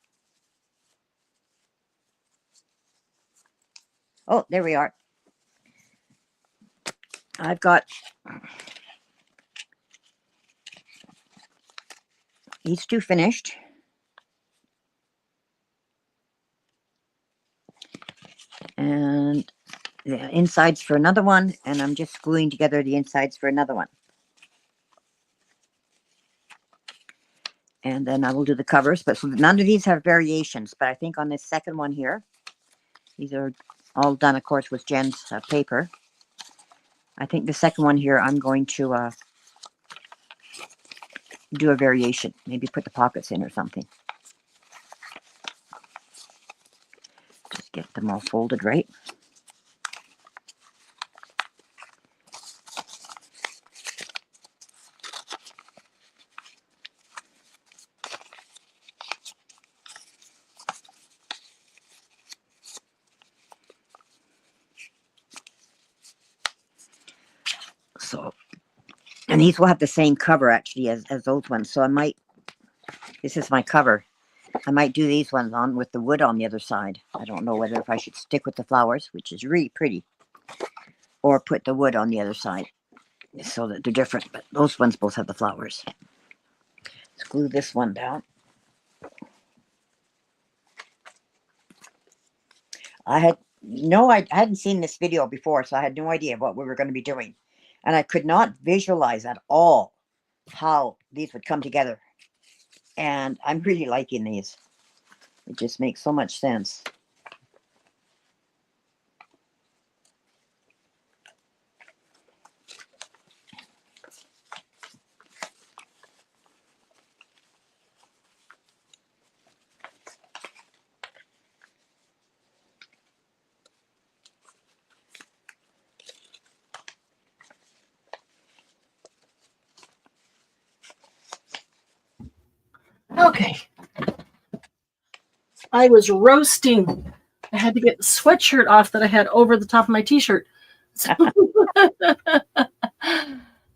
Oh, there we are. I've got these two finished. And the insides for another one. And I'm just gluing together the insides for another one. And then I will do the covers. But so none of these have variations. But I think on this second one here, these are all done, of course, with Jen's paper. I think the second one here, I'm going to do a variation. Maybe put the pockets in or something. Just get them all folded right. So, and these will have the same cover actually as those ones. So I might, this is my cover. I might do these ones on with the wood on the other side. I don't know whether if I should stick with the flowers, which is really pretty, or put the wood on the other side so that they're different. But those ones both have the flowers. Let's glue this one down. I hadn't seen this video before, so I had no idea what we were going to be doing. And I could not visualize at all how these would come together. And I'm really liking these. It just makes so much sense. Okay. I was roasting. I had to get the sweatshirt off that I had over the top of my t-shirt. So,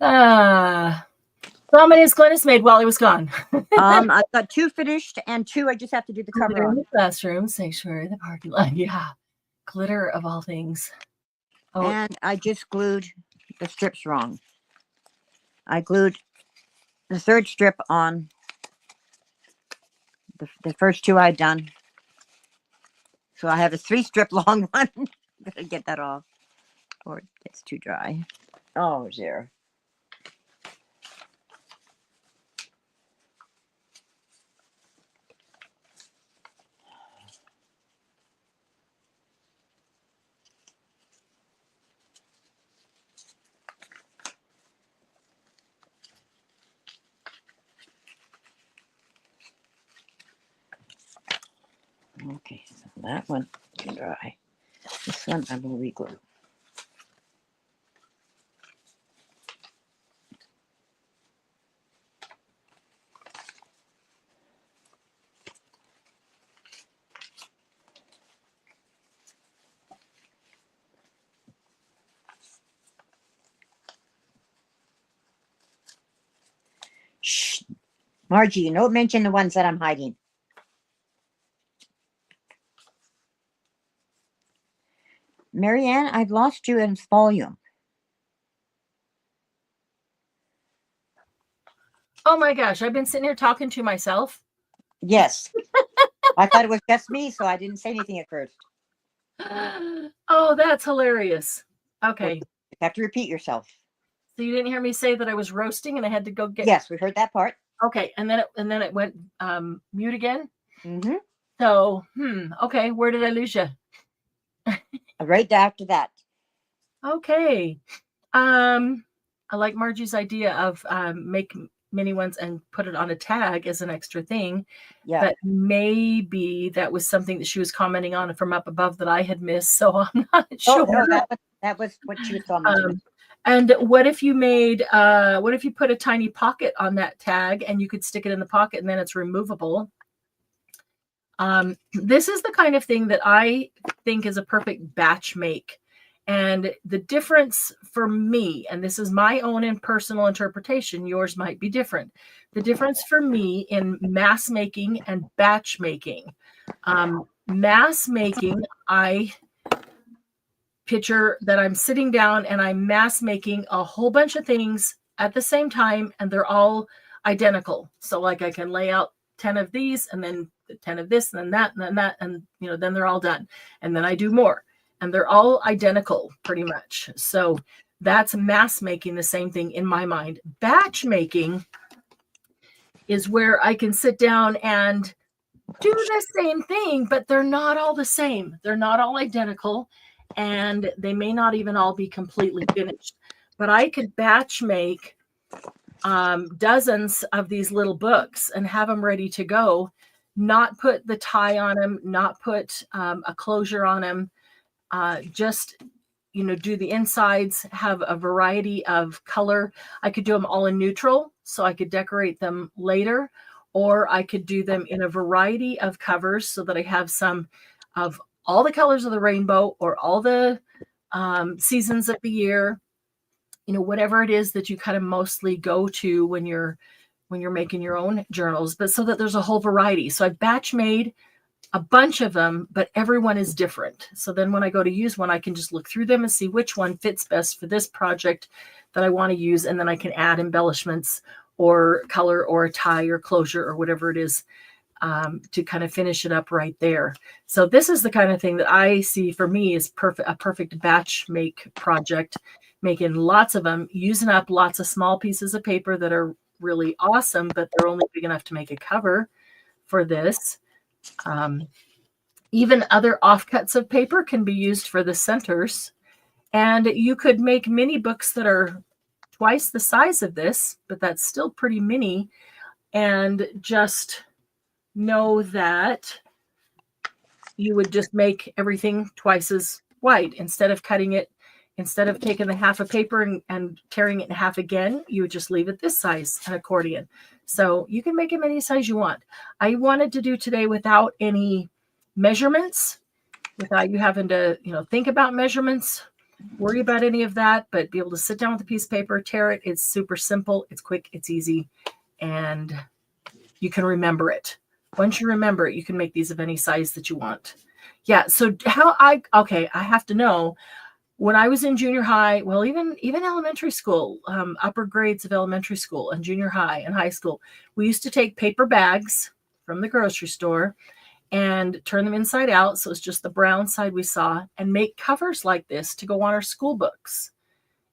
how many has Glennis made while he was gone? I've got 2 finished and 2 I just have to do the cover on. In the classroom, sanctuary, the parking lot. Yeah. Glitter of all things. Oh. And I just glued the strips wrong. I glued the 3rd strip on the first 2 I'd done. So I have a 3-strip long one. Gotta get that off, or it gets too dry. Oh, dear. Okay, so that one can dry. This one I will re-glue. Shh. Margie, you don't mention the ones that I'm hiding. Marianne, I've lost you in volume. Oh my gosh, I've been sitting here talking to myself. Yes. I thought it was just me, so I didn't say anything at first. Oh, that's hilarious. Okay. You have to repeat yourself. So you didn't hear me say that I was roasting and I had to go get. Yes, we heard that part. Okay, and then it went mute again. Mm-hmm. So, okay, where did I lose you? Right after that. Okay. I like Margie's idea of mini ones and put it on a tag as an extra thing. Yeah. But maybe that was something that she was commenting on from up above that I had missed. So I'm not Oh, sure. no, that was what she was commenting. And what if you made, what if you put a tiny pocket on that tag and you could stick it in the pocket and then it's removable? This is the kind of thing that I think is a perfect batch make. And the difference for me, and this is my own and personal interpretation, yours might be different. The difference for me in mass making and batch making. Mass making, I picture that I'm sitting down and I'm mass making a whole bunch of things at the same time, and they're all identical. So like I can lay out 10 of these and then 10 of this and then that and then that, and then they're all done. And then I do more and they're all identical pretty much. So that's mass making, the same thing in my mind. Batch making is where I can sit down and do the same thing, but they're not all the same. They're not all identical, and they may not even all be completely finished. But I could batch make dozens of these little books and have them ready to go, not put the tie on them, not put a closure on them, just do the insides, have a variety of color. I could do them all in neutral, so I could decorate them later, or I could do them in a variety of covers so that I have some of all the colors of the rainbow or all the seasons of the year, whatever it is that you kind of mostly go to when you're making your own journals, but so that there's a whole variety. So I've batch made a bunch of them, but everyone is different. So then when I go to use one, I can just look through them and see which one fits best for this project that I want to use. And then I can add embellishments or color or a tie or closure or whatever it is to kind of finish it up right there. So this is the kind of thing that I see for me is a perfect batch make project, making lots of them, using up lots of small pieces of paper that are really awesome, but they're only big enough to make a cover for this. Even other offcuts of paper can be used for the centers. And you could make mini books that are twice the size of this, but that's still pretty mini. And just know that you would just make everything twice as wide. Instead of taking the half of paper and tearing it in half again, you would just leave it this size, an accordion. So you can make it any size you want. I wanted to do today without any measurements, without you having to, think about measurements, worry about any of that, but be able to sit down with a piece of paper, tear it. It's super simple. It's quick. It's easy. And you can remember it. Once you remember it, you can make these of any size that you want. Yeah. So I have to know, when I was in junior high, well, even elementary school, upper grades of elementary school and junior high and high school, we used to take paper bags from the grocery store and turn them inside out. So it's just the brown side we saw, and make covers like this to go on our school books.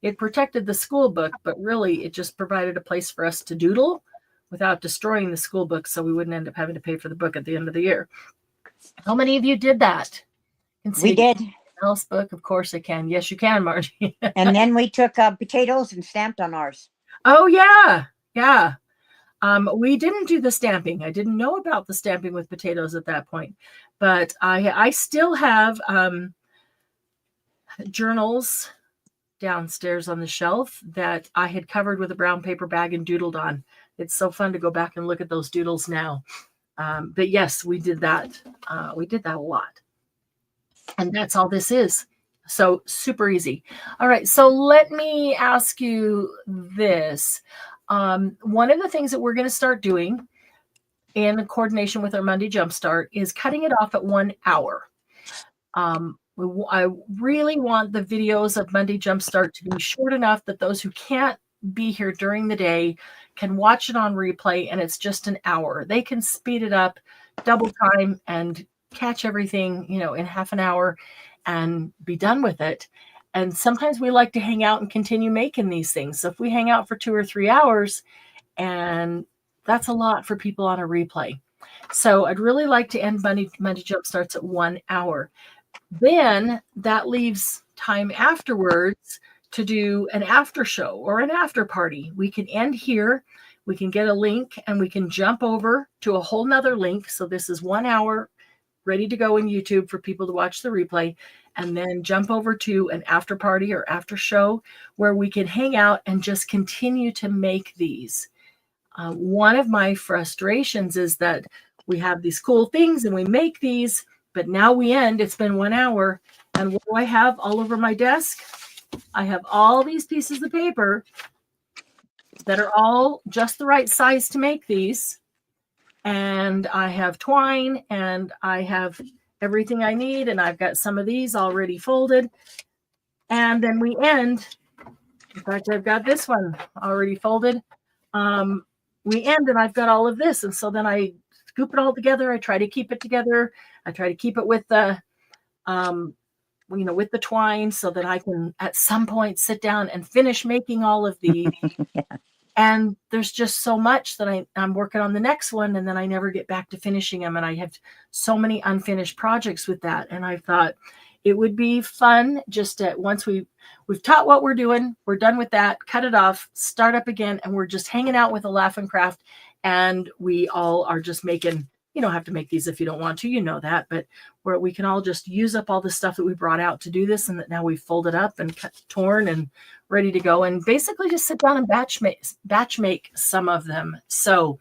It protected the school book, but really it just provided a place for us to doodle without destroying the school book, so we wouldn't end up having to pay for the book at the end of the year. How many of you did that? We did. Else book, of course I can. Yes, you can, Margie. And then we took potatoes and stamped on ours. Oh yeah. We didn't do the stamping. I didn't know about the stamping with potatoes at that point, but I still have journals downstairs on the shelf that I had covered with a brown paper bag and doodled on. It's so fun to go back and look at those doodles now. But yes, we did that. We did that a lot. And that's all this is. So super easy. All right. So let me ask you this. One of the things that we're going to start doing in coordination with our Monday Jumpstart is cutting it off at 1 hour. I really want the videos of Monday Jumpstart to be short enough that those who can't be here during the day can watch it on replay, and it's just an hour. They can speed it up, double time, and catch everything, in half an hour and be done with it. And sometimes we like to hang out and continue making these things. So if we hang out for 2 or 3 hours, and that's a lot for people on a replay. So I'd really like to end Monday Jumpstarts at 1 hour. Then that leaves time afterwards to do an after show or an after party. We can end here. we can get a link and we can jump over to a whole nother link. So this is 1 hour ready to go in YouTube for people to watch the replay, and then jump over to an after party or after show where we can hang out and just continue to make these. One of my frustrations is that we have these cool things and we make these, but now we end. It's been 1 hour. And what do I have all over my desk? I have all these pieces of paper that are all just the right size to make these. And I have twine and I have everything I need. And I've got some of these already folded. And then we end. In fact, I've got this one already folded. We end and I've got all of this. And so then I scoop it all together. I try to keep it together. I try to keep it with the, with the twine so that I can at some point sit down and finish making all of these. Yeah. And there's just so much that I'm working on the next one, and then I never get back to finishing them. And I have so many unfinished projects with that. And I thought it would be fun just to, once we've taught what we're doing, we're done with that, cut it off, start up again, and we're just hanging out with a laugh and craft. And we all are just making, you don't have to make these if you don't want to, you know that, but where we can all just use up all the stuff that we brought out to do this, and that now we've folded up and cut, torn and ready to go, and basically just sit down and batch make some of them. So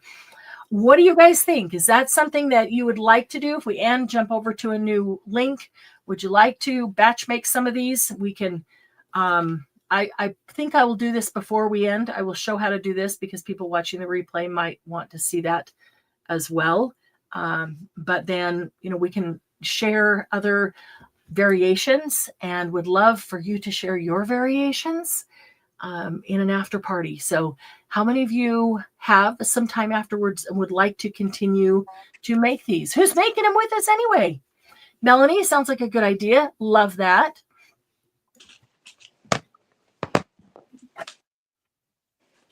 what do you guys think? Is that something that you would like to do? If we jump over to a new link, would you like to batch make some of these? We can, I think I will do this before we end. I will show how to do this because people watching the replay might want to see that as well. But then, we can share other variations, and would love for you to share your variations in an after party. So how many of you have some time afterwards and would like to continue to make these? Who's making them with us anyway? Melanie, sounds like a good idea. Love that.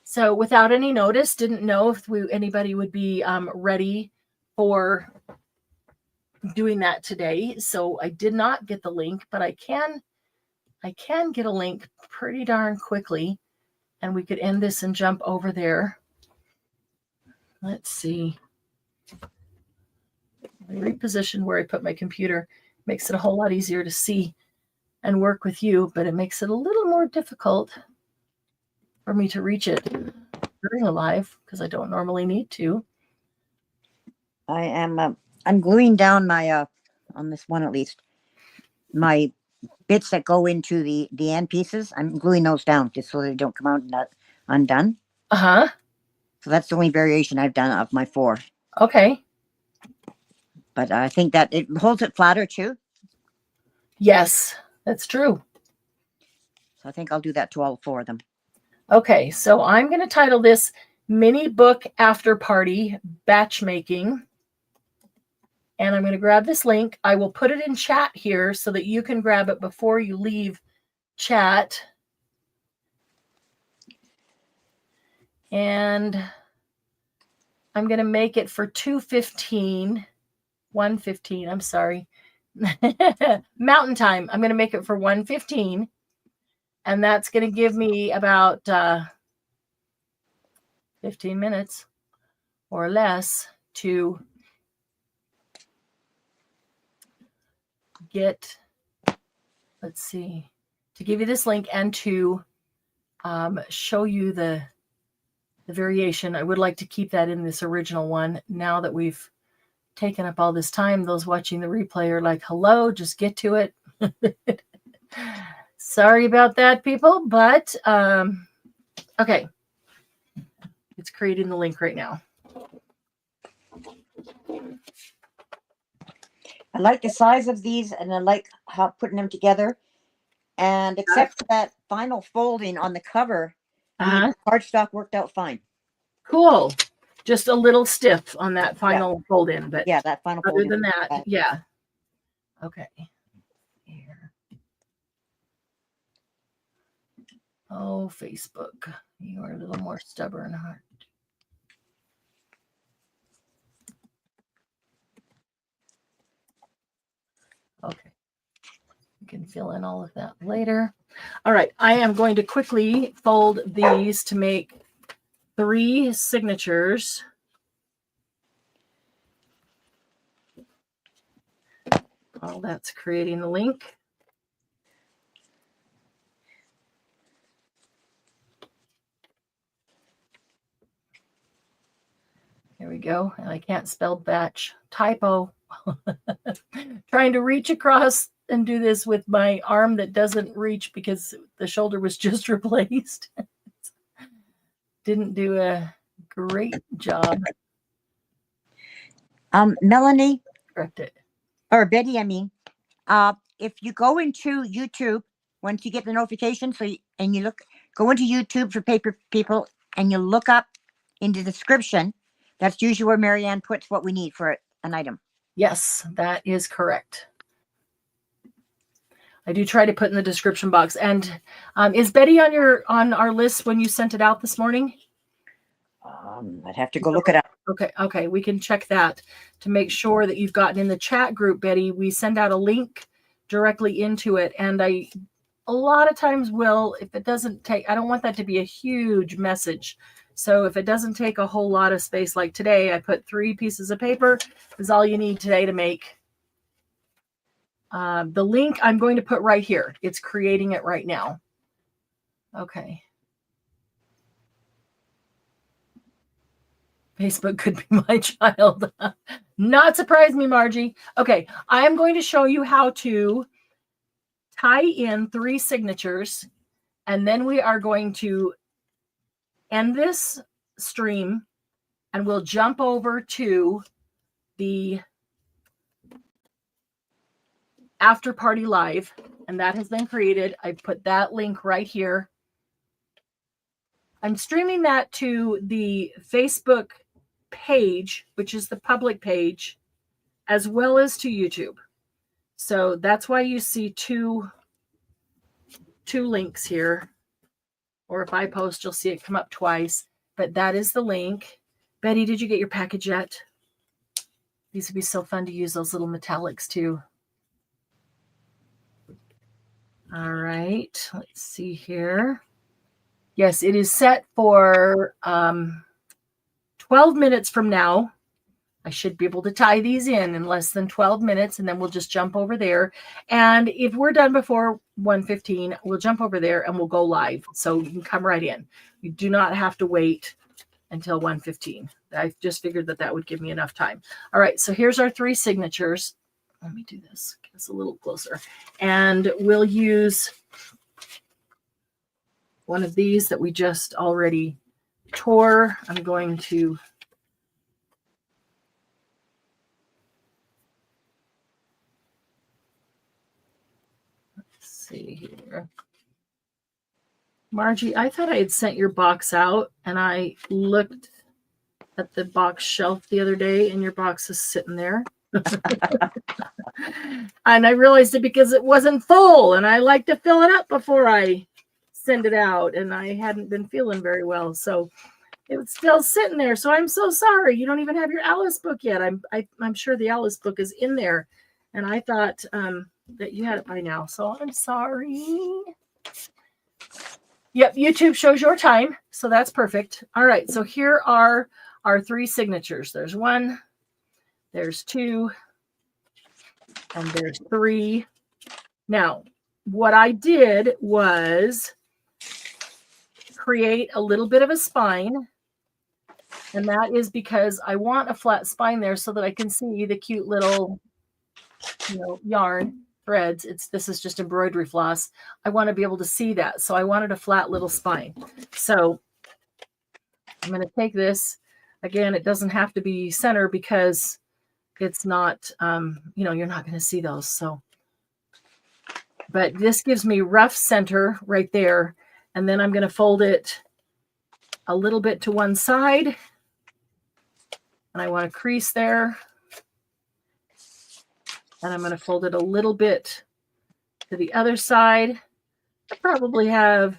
So without any notice, didn't know if anybody would be ready for doing that today. So I did not get the link, but I can get a link pretty darn quickly, and we could end this and jump over there. Let's see. I reposition where I put my computer. Makes it a whole lot easier to see and work with you, but it makes it a little more difficult for me to reach it during a live because I don't normally need to. I'm gluing down my on this one at least, my bits that go into the end pieces. I'm gluing those down just so they don't come out not undone. So that's the only variation I've done of my 4. Okay. But I think that it holds it flatter too. Yes, that's true. So I think I'll do that to all 4 of them. Okay, so I'm going to title this Mini Book After Party Batch Making. And I'm going to grab this link. I will put it in chat here so that you can grab it before you leave chat. And I'm going to make it for 1:15, I'm sorry. Mountain time. I'm going to make it for 1:15. And that's going to give me about 15 minutes or less to get, let's see, to give you this link and to show you the variation. I would like to keep that in this original one. Now that we've taken up all this time, those watching the replay are like, hello, just get to it. Sorry about that, people, but okay. It's creating the link right now. I like the size of these, and I like how putting them together. And except for that final folding on the cover, cardstock worked out fine. Cool. Just a little stiff on that final fold in, but yeah, that final other fold than that, yeah. Okay. Here. Oh, Facebook, you are a little more stubborn, huh? Okay. You can fill in all of that later. All right. I am going to quickly fold these to make 3 signatures. Well, that's creating the link. There we go. And I can't spell batch. Typo. Trying to reach across and do this with my arm that doesn't reach because the shoulder was just replaced. Didn't do a great job. Melanie, Correct it. or Betty, I mean, if you go into YouTube, once you get the notification, and you go into YouTube for paper people, and you look up in the description, that's usually where Marianne puts what we need for an item. Yes, that is correct. I do try to put in the description box. And is Betty on our list when you sent it out this morning? I'd have to go look it up. Okay. We can check that to make sure that you've gotten in the chat group, Betty. We send out a link directly into it. And I a lot of times will, if it doesn't take, I don't want that to be a huge message. So if it doesn't take a whole lot of space, like today, I put 3 pieces of paper is all you need today to make. The link I'm going to put right here. It's creating it right now. Okay. Facebook could be my child. Not surprise me, Margie. Okay, I am going to show you how to tie in 3 signatures, and then we are going to end this stream, and we'll jump over to the after party live, and that has been created. I put that link right here. I'm streaming that to the Facebook page, which is the public page, as well as to YouTube. So that's why you see two links here. Or if I post, you'll see it come up twice. But that is the link. Betty, did you get your package yet? These would be so fun to use, those little metallics too. All right, let's see here. Yes, it is set for 12 minutes from now. I should be able to tie these in less than 12 minutes, and then we'll just jump over there. And if we're done before 1:15, we'll jump over there and we'll go live. So you can come right in. You do not have to wait until 1:15. I just figured that would give me enough time. All right, so here's our 3 signatures. Let me do this. Get us a little closer. And we'll use one of these that we just already tore. I'm going to see here. Margie, I thought I had sent your box out, and I looked at the box shelf the other day, and your box is sitting there. And I realized it because it wasn't full, and I like to fill it up before I send it out, and I hadn't been feeling very well, so it was still sitting there. So I'm so sorry. You don't even have your Alice book yet. I'm sure the Alice book is in there, and I thought that you had it by now, so I'm sorry. Yep, YouTube shows your time, so that's perfect. All right, so here are our 3 signatures. There's 1, there's 2, and there's 3. Now, what I did was create a little bit of a spine, and that is because I want a flat spine there so that I can see the cute little, yarn threads. This is just embroidery floss. I want to be able to see that. So I wanted a flat little spine. So I'm going to take this. Again, it doesn't have to be center because it's not, you're not going to see those. So, but this gives me rough center right there. And then I'm going to fold it a little bit to one side. And I want to crease there. And I'm going to fold it a little bit to the other side. I probably have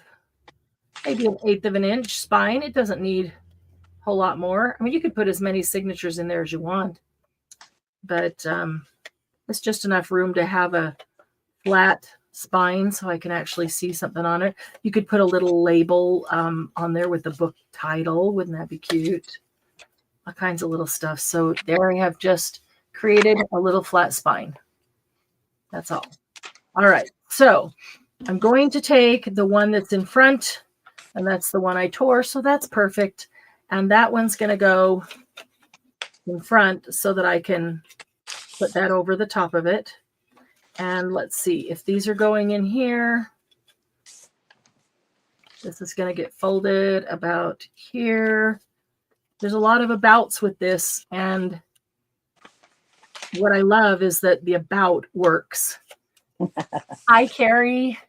maybe 1/8 of an inch spine. It doesn't need a whole lot more. I mean, you could put as many signatures in there as you want. But it's just enough room to have a flat spine so I can actually see something on it. You could put a little label on there with the book title. Wouldn't that be cute? All kinds of little stuff. So there I have just created a little flat spine. That's all. All right. So I'm going to take the one that's in front, and that's the one I tore. So that's perfect. And that one's going to go in front so that I can put that over the top of it. And let's see if these are going in here. This is going to get folded about here. There's a lot of abouts with this, and what I love is that the about works. I carry.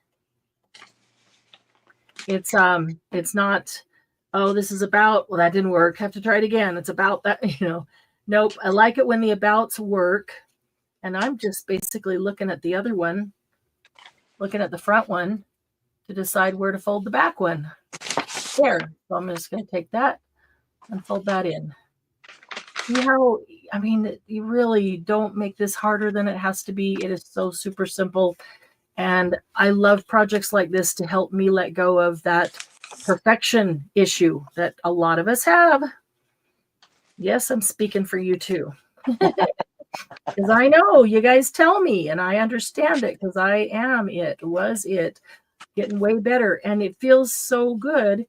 It's not, oh, this is about, well, that didn't work. Have to try it again. It's about that, you know. Nope. I like it when the abouts work. And I'm just basically looking at the other one, looking at the front one to decide where to fold the back one. There. So I'm just going to take that and fold that in. You know, I mean, you really don't make this harder than it has to be. It is so super simple. And I love projects like this to help me let go of that perfection issue that a lot of us have. Yes, I'm speaking for you too. Because I know you guys tell me, and I understand it because I am getting way better. And it feels so good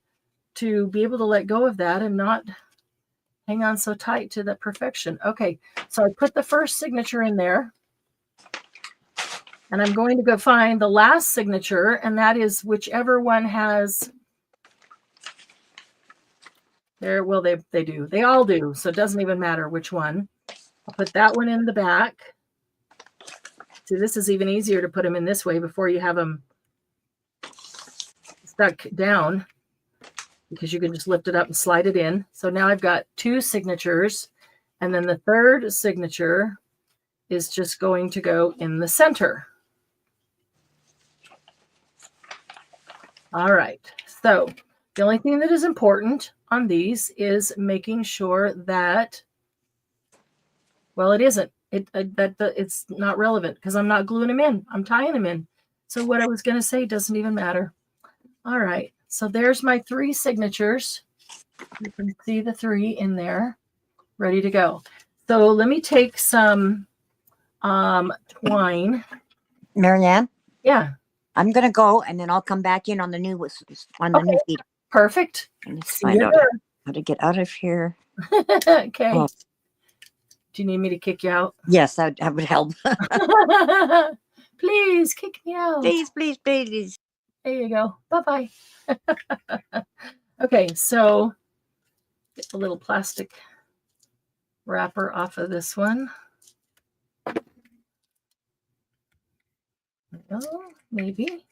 to be able to let go of that and not hang on so tight to that perfection. Okay, so I put the first signature in there. And I'm going to go find the last signature, and that is whichever one has there. Well, they do. They all do. So it doesn't even matter which one. I'll put that one in the back. See, this is even easier to put them in this way before you have them stuck down, because you can just lift it up and slide it in. So now I've got two signatures, and then the third signature is just going to go in the center. All right, so the only thing that is important on these is making sure that, well, it isn't. It's not relevant because I'm not gluing them in. I'm tying them in. So what I was going to say doesn't even matter. All right, so there's my three signatures. You can see the three in there, ready to go. So let me take some twine. Marianne? Yeah. I'm going to go, and then I'll come back in on the new new feed. Perfect. Let's find out how to get out of here. Okay. Oh. Do you need me to kick you out? Yes, that would help. Please kick me out. Please, please, please. There you go. Bye-bye. Okay, so get the little plastic wrapper off of this one. Oh, maybe.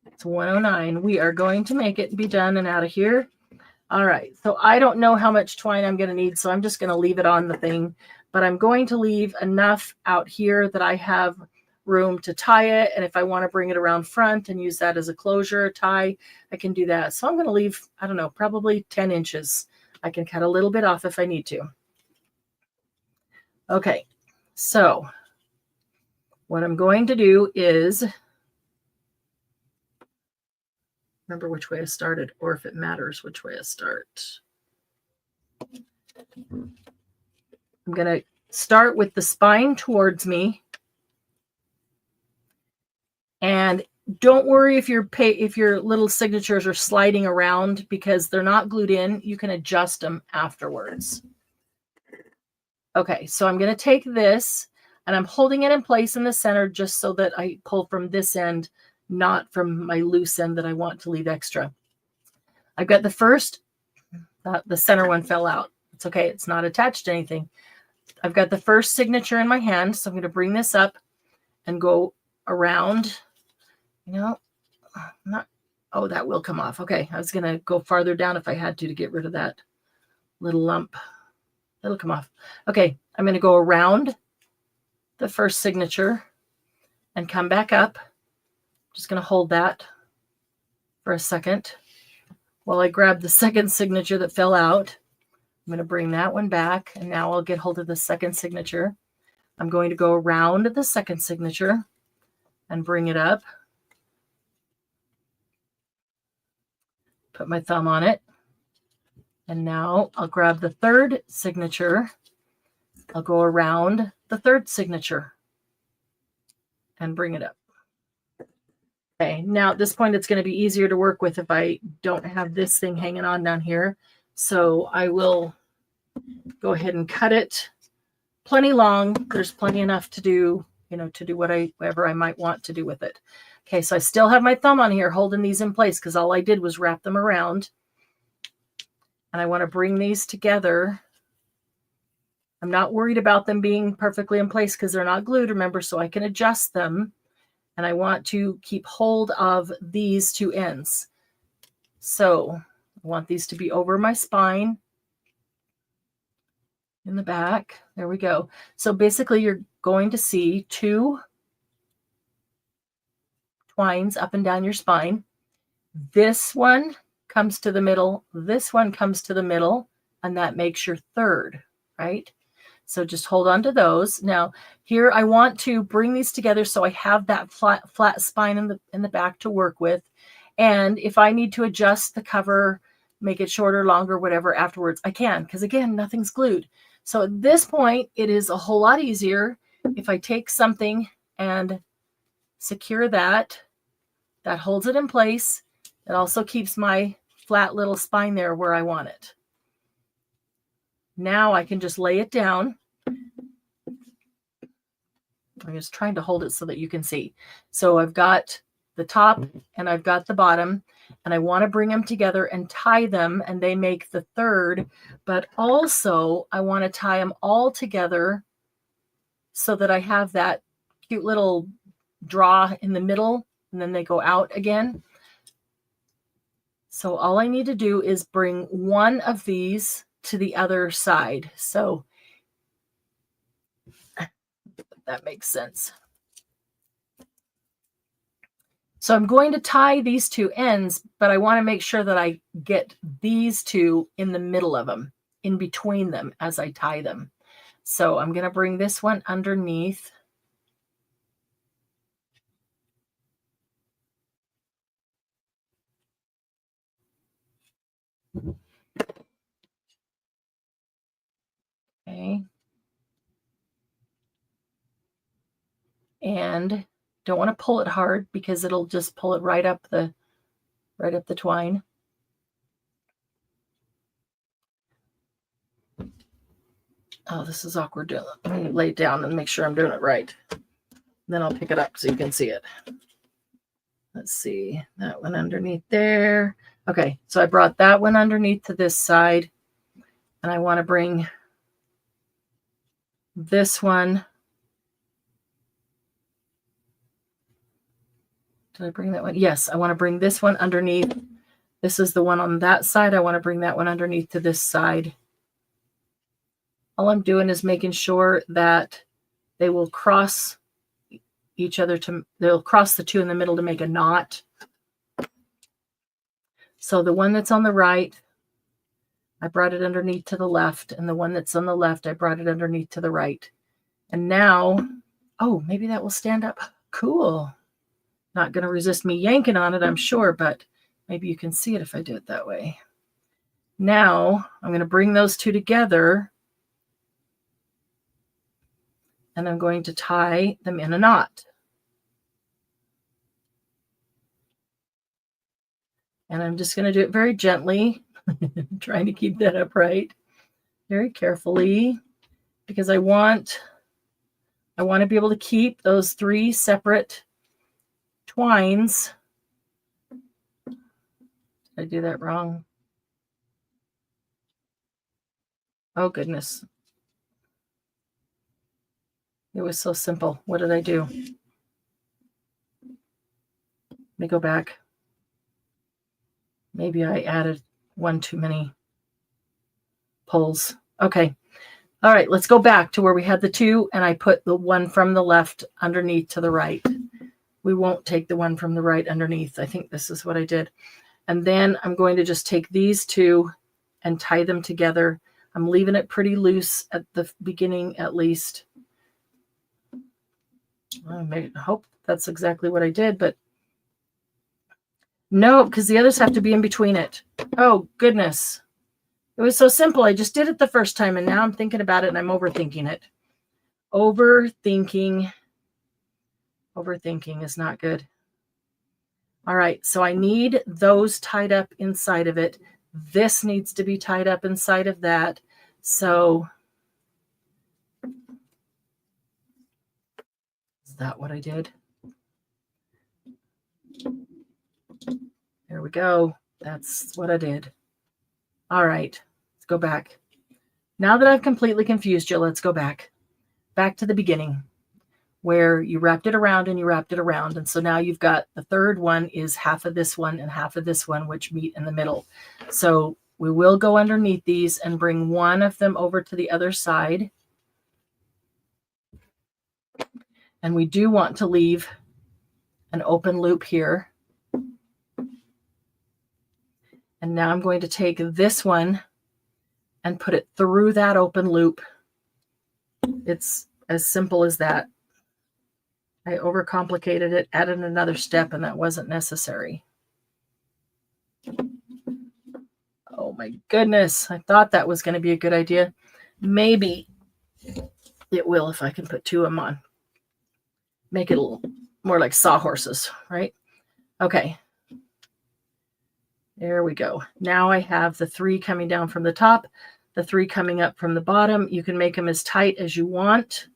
It's 109. We are going to make it be done and out of here. All right, so I don't know how much twine I'm going to need, so I'm just going to leave it on the thing. But I'm going to leave enough out here that I have room to tie it. And if I want to bring it around front and use that as a closure tie, I can do that. So I'm going to leave, I don't know, probably 10 inches. I can cut a little bit off if I need to. Okay, so what I'm going to do is, remember which way I started, or if it matters which way I start. I'm going to start with the spine towards me. And don't worry if your little signatures are sliding around, because they're not glued in. You can adjust them afterwards. Okay, so I'm going to take this, and I'm holding it in place in the center just so that I pull from this end, not from my loose end that I want to leave extra. I've got the first, the center one fell out. It's okay. It's not attached to anything. I've got the first signature in my hand, so I'm going to bring this up and go around. You know, oh, that will come off. Okay, I was going to go farther down if I had to get rid of that little lump. It'll come off. Okay, I'm going to go around the first signature and come back up. Just going to hold that for a second while I grab the second signature that fell out. I'm going to bring that one back, and now I'll get hold of the second signature. I'm going to go around the second signature and bring it up. Put my thumb on it. And now I'll grab the third signature. I'll go around the third signature and bring it up. Okay, now at this point, it's going to be easier to work with if I don't have this thing hanging on down here. So I will go ahead and cut it plenty long. There's plenty enough to do, to do whatever I might want to do with it. Okay, so I still have my thumb on here holding these in place because all I did was wrap them around. And I want to bring these together. I'm not worried about them being perfectly in place because they're not glued, remember, so I can adjust them. And I want to keep hold of these two ends. So I want these to be over my spine in the back. There we go. So basically you're going to see two twines up and down your spine. This one comes to the middle. This one comes to the middle, and that makes your third, right? So just hold on to those. Now here I want to bring these together so I have that flat spine in the back to work with. And if I need to adjust the cover, make it shorter, longer, whatever afterwards, I can, because again, nothing's glued. So at this point, it is a whole lot easier if I take something and secure that. That holds it in place. It also keeps my flat little spine there where I want it. Now I can just lay it down. I'm just trying to hold it so that you can see. So I've got the top and I've got the bottom, and I want to bring them together and tie them, and they make the third, but also I want to tie them all together so that I have that cute little draw in the middle, and then they go out again. So all I need to do is bring one of these to the other side. So that makes sense. So I'm going to tie these two ends, but I want to make sure that I get these two in the middle of them, in between them as I tie them. So I'm going to bring this one underneath. Okay. And don't want to pull it hard because it'll just pull it right up the twine. Oh, this is awkward. Let me lay it down and make sure I'm doing it right. Then I'll pick it up so you can see it. Let's see, that one underneath there. Okay, so I brought that one underneath to this side, and I want to bring this one. Did I bring that one? Yes, I want to bring this one underneath. This is the one on that side. I want to bring that one underneath to this side. All I'm doing is making sure that they will cross each other they'll cross the two in the middle to make a knot. So the one that's on the right, I brought it underneath to the left, and the one that's on the left, I brought it underneath to the right. And now, oh, maybe that will stand up. Cool. Not going to resist me yanking on it, I'm sure, but maybe you can see it if I do it that way. Now I'm going to bring those two together, and I'm going to tie them in a knot. And I'm just going to do it very gently, trying to keep that upright very carefully, because I want to be able to keep those three separate twines. Did I do that wrong? Oh, goodness. It was so simple. What did I do? Let me go back. Maybe I added one too many pulls. Okay. All right, let's go back to where we had the two, and I put the one from the left underneath to the right. We won't take the one from the right underneath. I think this is what I did. And then I'm going to just take these two and tie them together. I'm leaving it pretty loose at the beginning, at least. I hope that's exactly what I did, but no, because the others have to be in between it. Oh, goodness. It was so simple. I just did it the first time, and now I'm thinking about it, and I'm overthinking it. Overthinking is not good. All right, so I need those tied up inside of it. This needs to be tied up inside of that. So is that what I did? There we go. That's what I did. All right, let's go back. Now that I've completely confused you, let's go back. Back to the beginning where you wrapped it around and you wrapped it around. And so now you've got the third one is half of this one and half of this one, which meet in the middle. So we will go underneath these and bring one of them over to the other side. And we do want to leave an open loop here. And now I'm going to take this one and put it through that open loop. It's as simple as that. I overcomplicated it, added another step, and that wasn't necessary. Oh my goodness. I thought that was going to be a good idea. Maybe it will if I can put two of them on. Make it a little more like sawhorses, right? Okay. There we go. Now I have the three coming down from the top, the three coming up from the bottom. You can make them as tight as you want.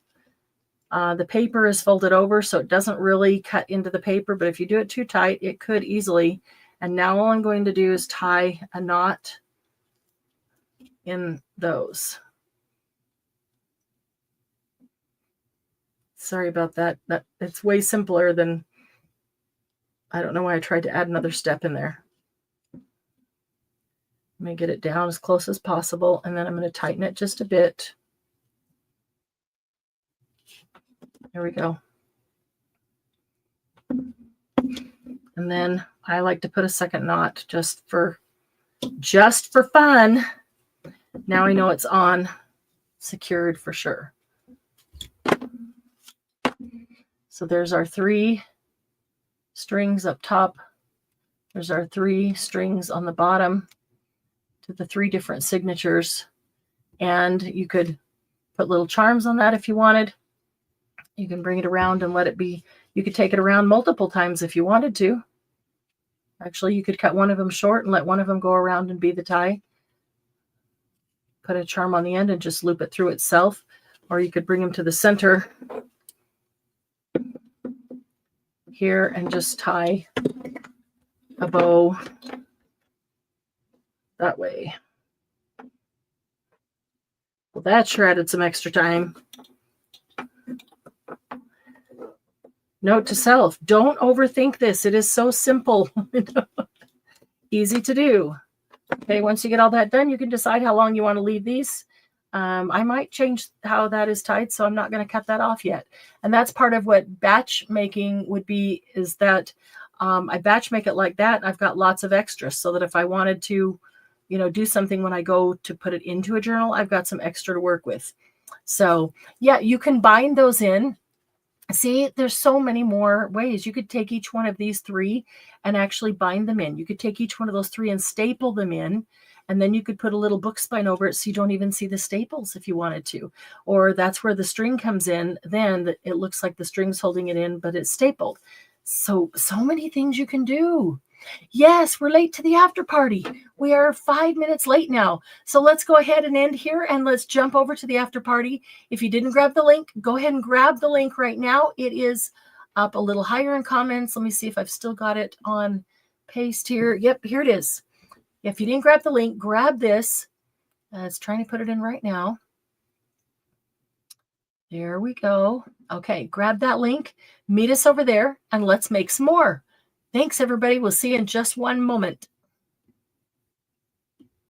The paper is folded over, so it doesn't really cut into the paper, but if you do it too tight, it could easily. And now all I'm going to do is tie a knot in those. Sorry about that. It's way simpler than, I don't know why I tried to add another step in there. Let me get it down as close as possible, and then I'm going to tighten it just a bit. There we go. And then I like to put a second knot just for fun. Now I know it's on, secured for sure. So there's our three strings up top. There's our three strings on the bottom to the three different signatures. And you could put little charms on that if you wanted. You can bring it around and let it be. You could take it around multiple times if you wanted to. Actually, you could cut one of them short and let one of them go around and be the tie. Put a charm on the end and just loop it through itself. Or you could bring them to the center here and just tie a bow that way. Well, that sure added some extra time. Note to self, don't overthink this. It is so simple. Easy to do. Okay, once you get all that done, you can decide how long you want to leave these. I might change how that is tied, so I'm not going to cut that off yet. And that's part of what batch making would be, is that I batch make it like that. I've got lots of extras so that if I wanted to, do something when I go to put it into a journal, I've got some extra to work with. So yeah, you can bind those in. See, there's so many more ways. You could take each one of these three and actually bind them in. You could take each one of those three and staple them in, and then you could put a little book spine over it so you don't even see the staples if you wanted to. Or that's where the string comes in. Then it looks like the string's holding it in, but it's stapled. So many things you can do. Yes, we're late to the after party. We are 5 minutes late now. So let's go ahead and end here and let's jump over to the after party. If you didn't grab the link, go ahead and grab the link right now. It is up a little higher in comments. Let me see if I've still got it on paste here. Yep, here it is. If you didn't grab the link, grab this. It's trying to put it in right now. There we go. Okay, grab that link. Meet us over there and let's make some more. Thanks, everybody. We'll see you in just one moment.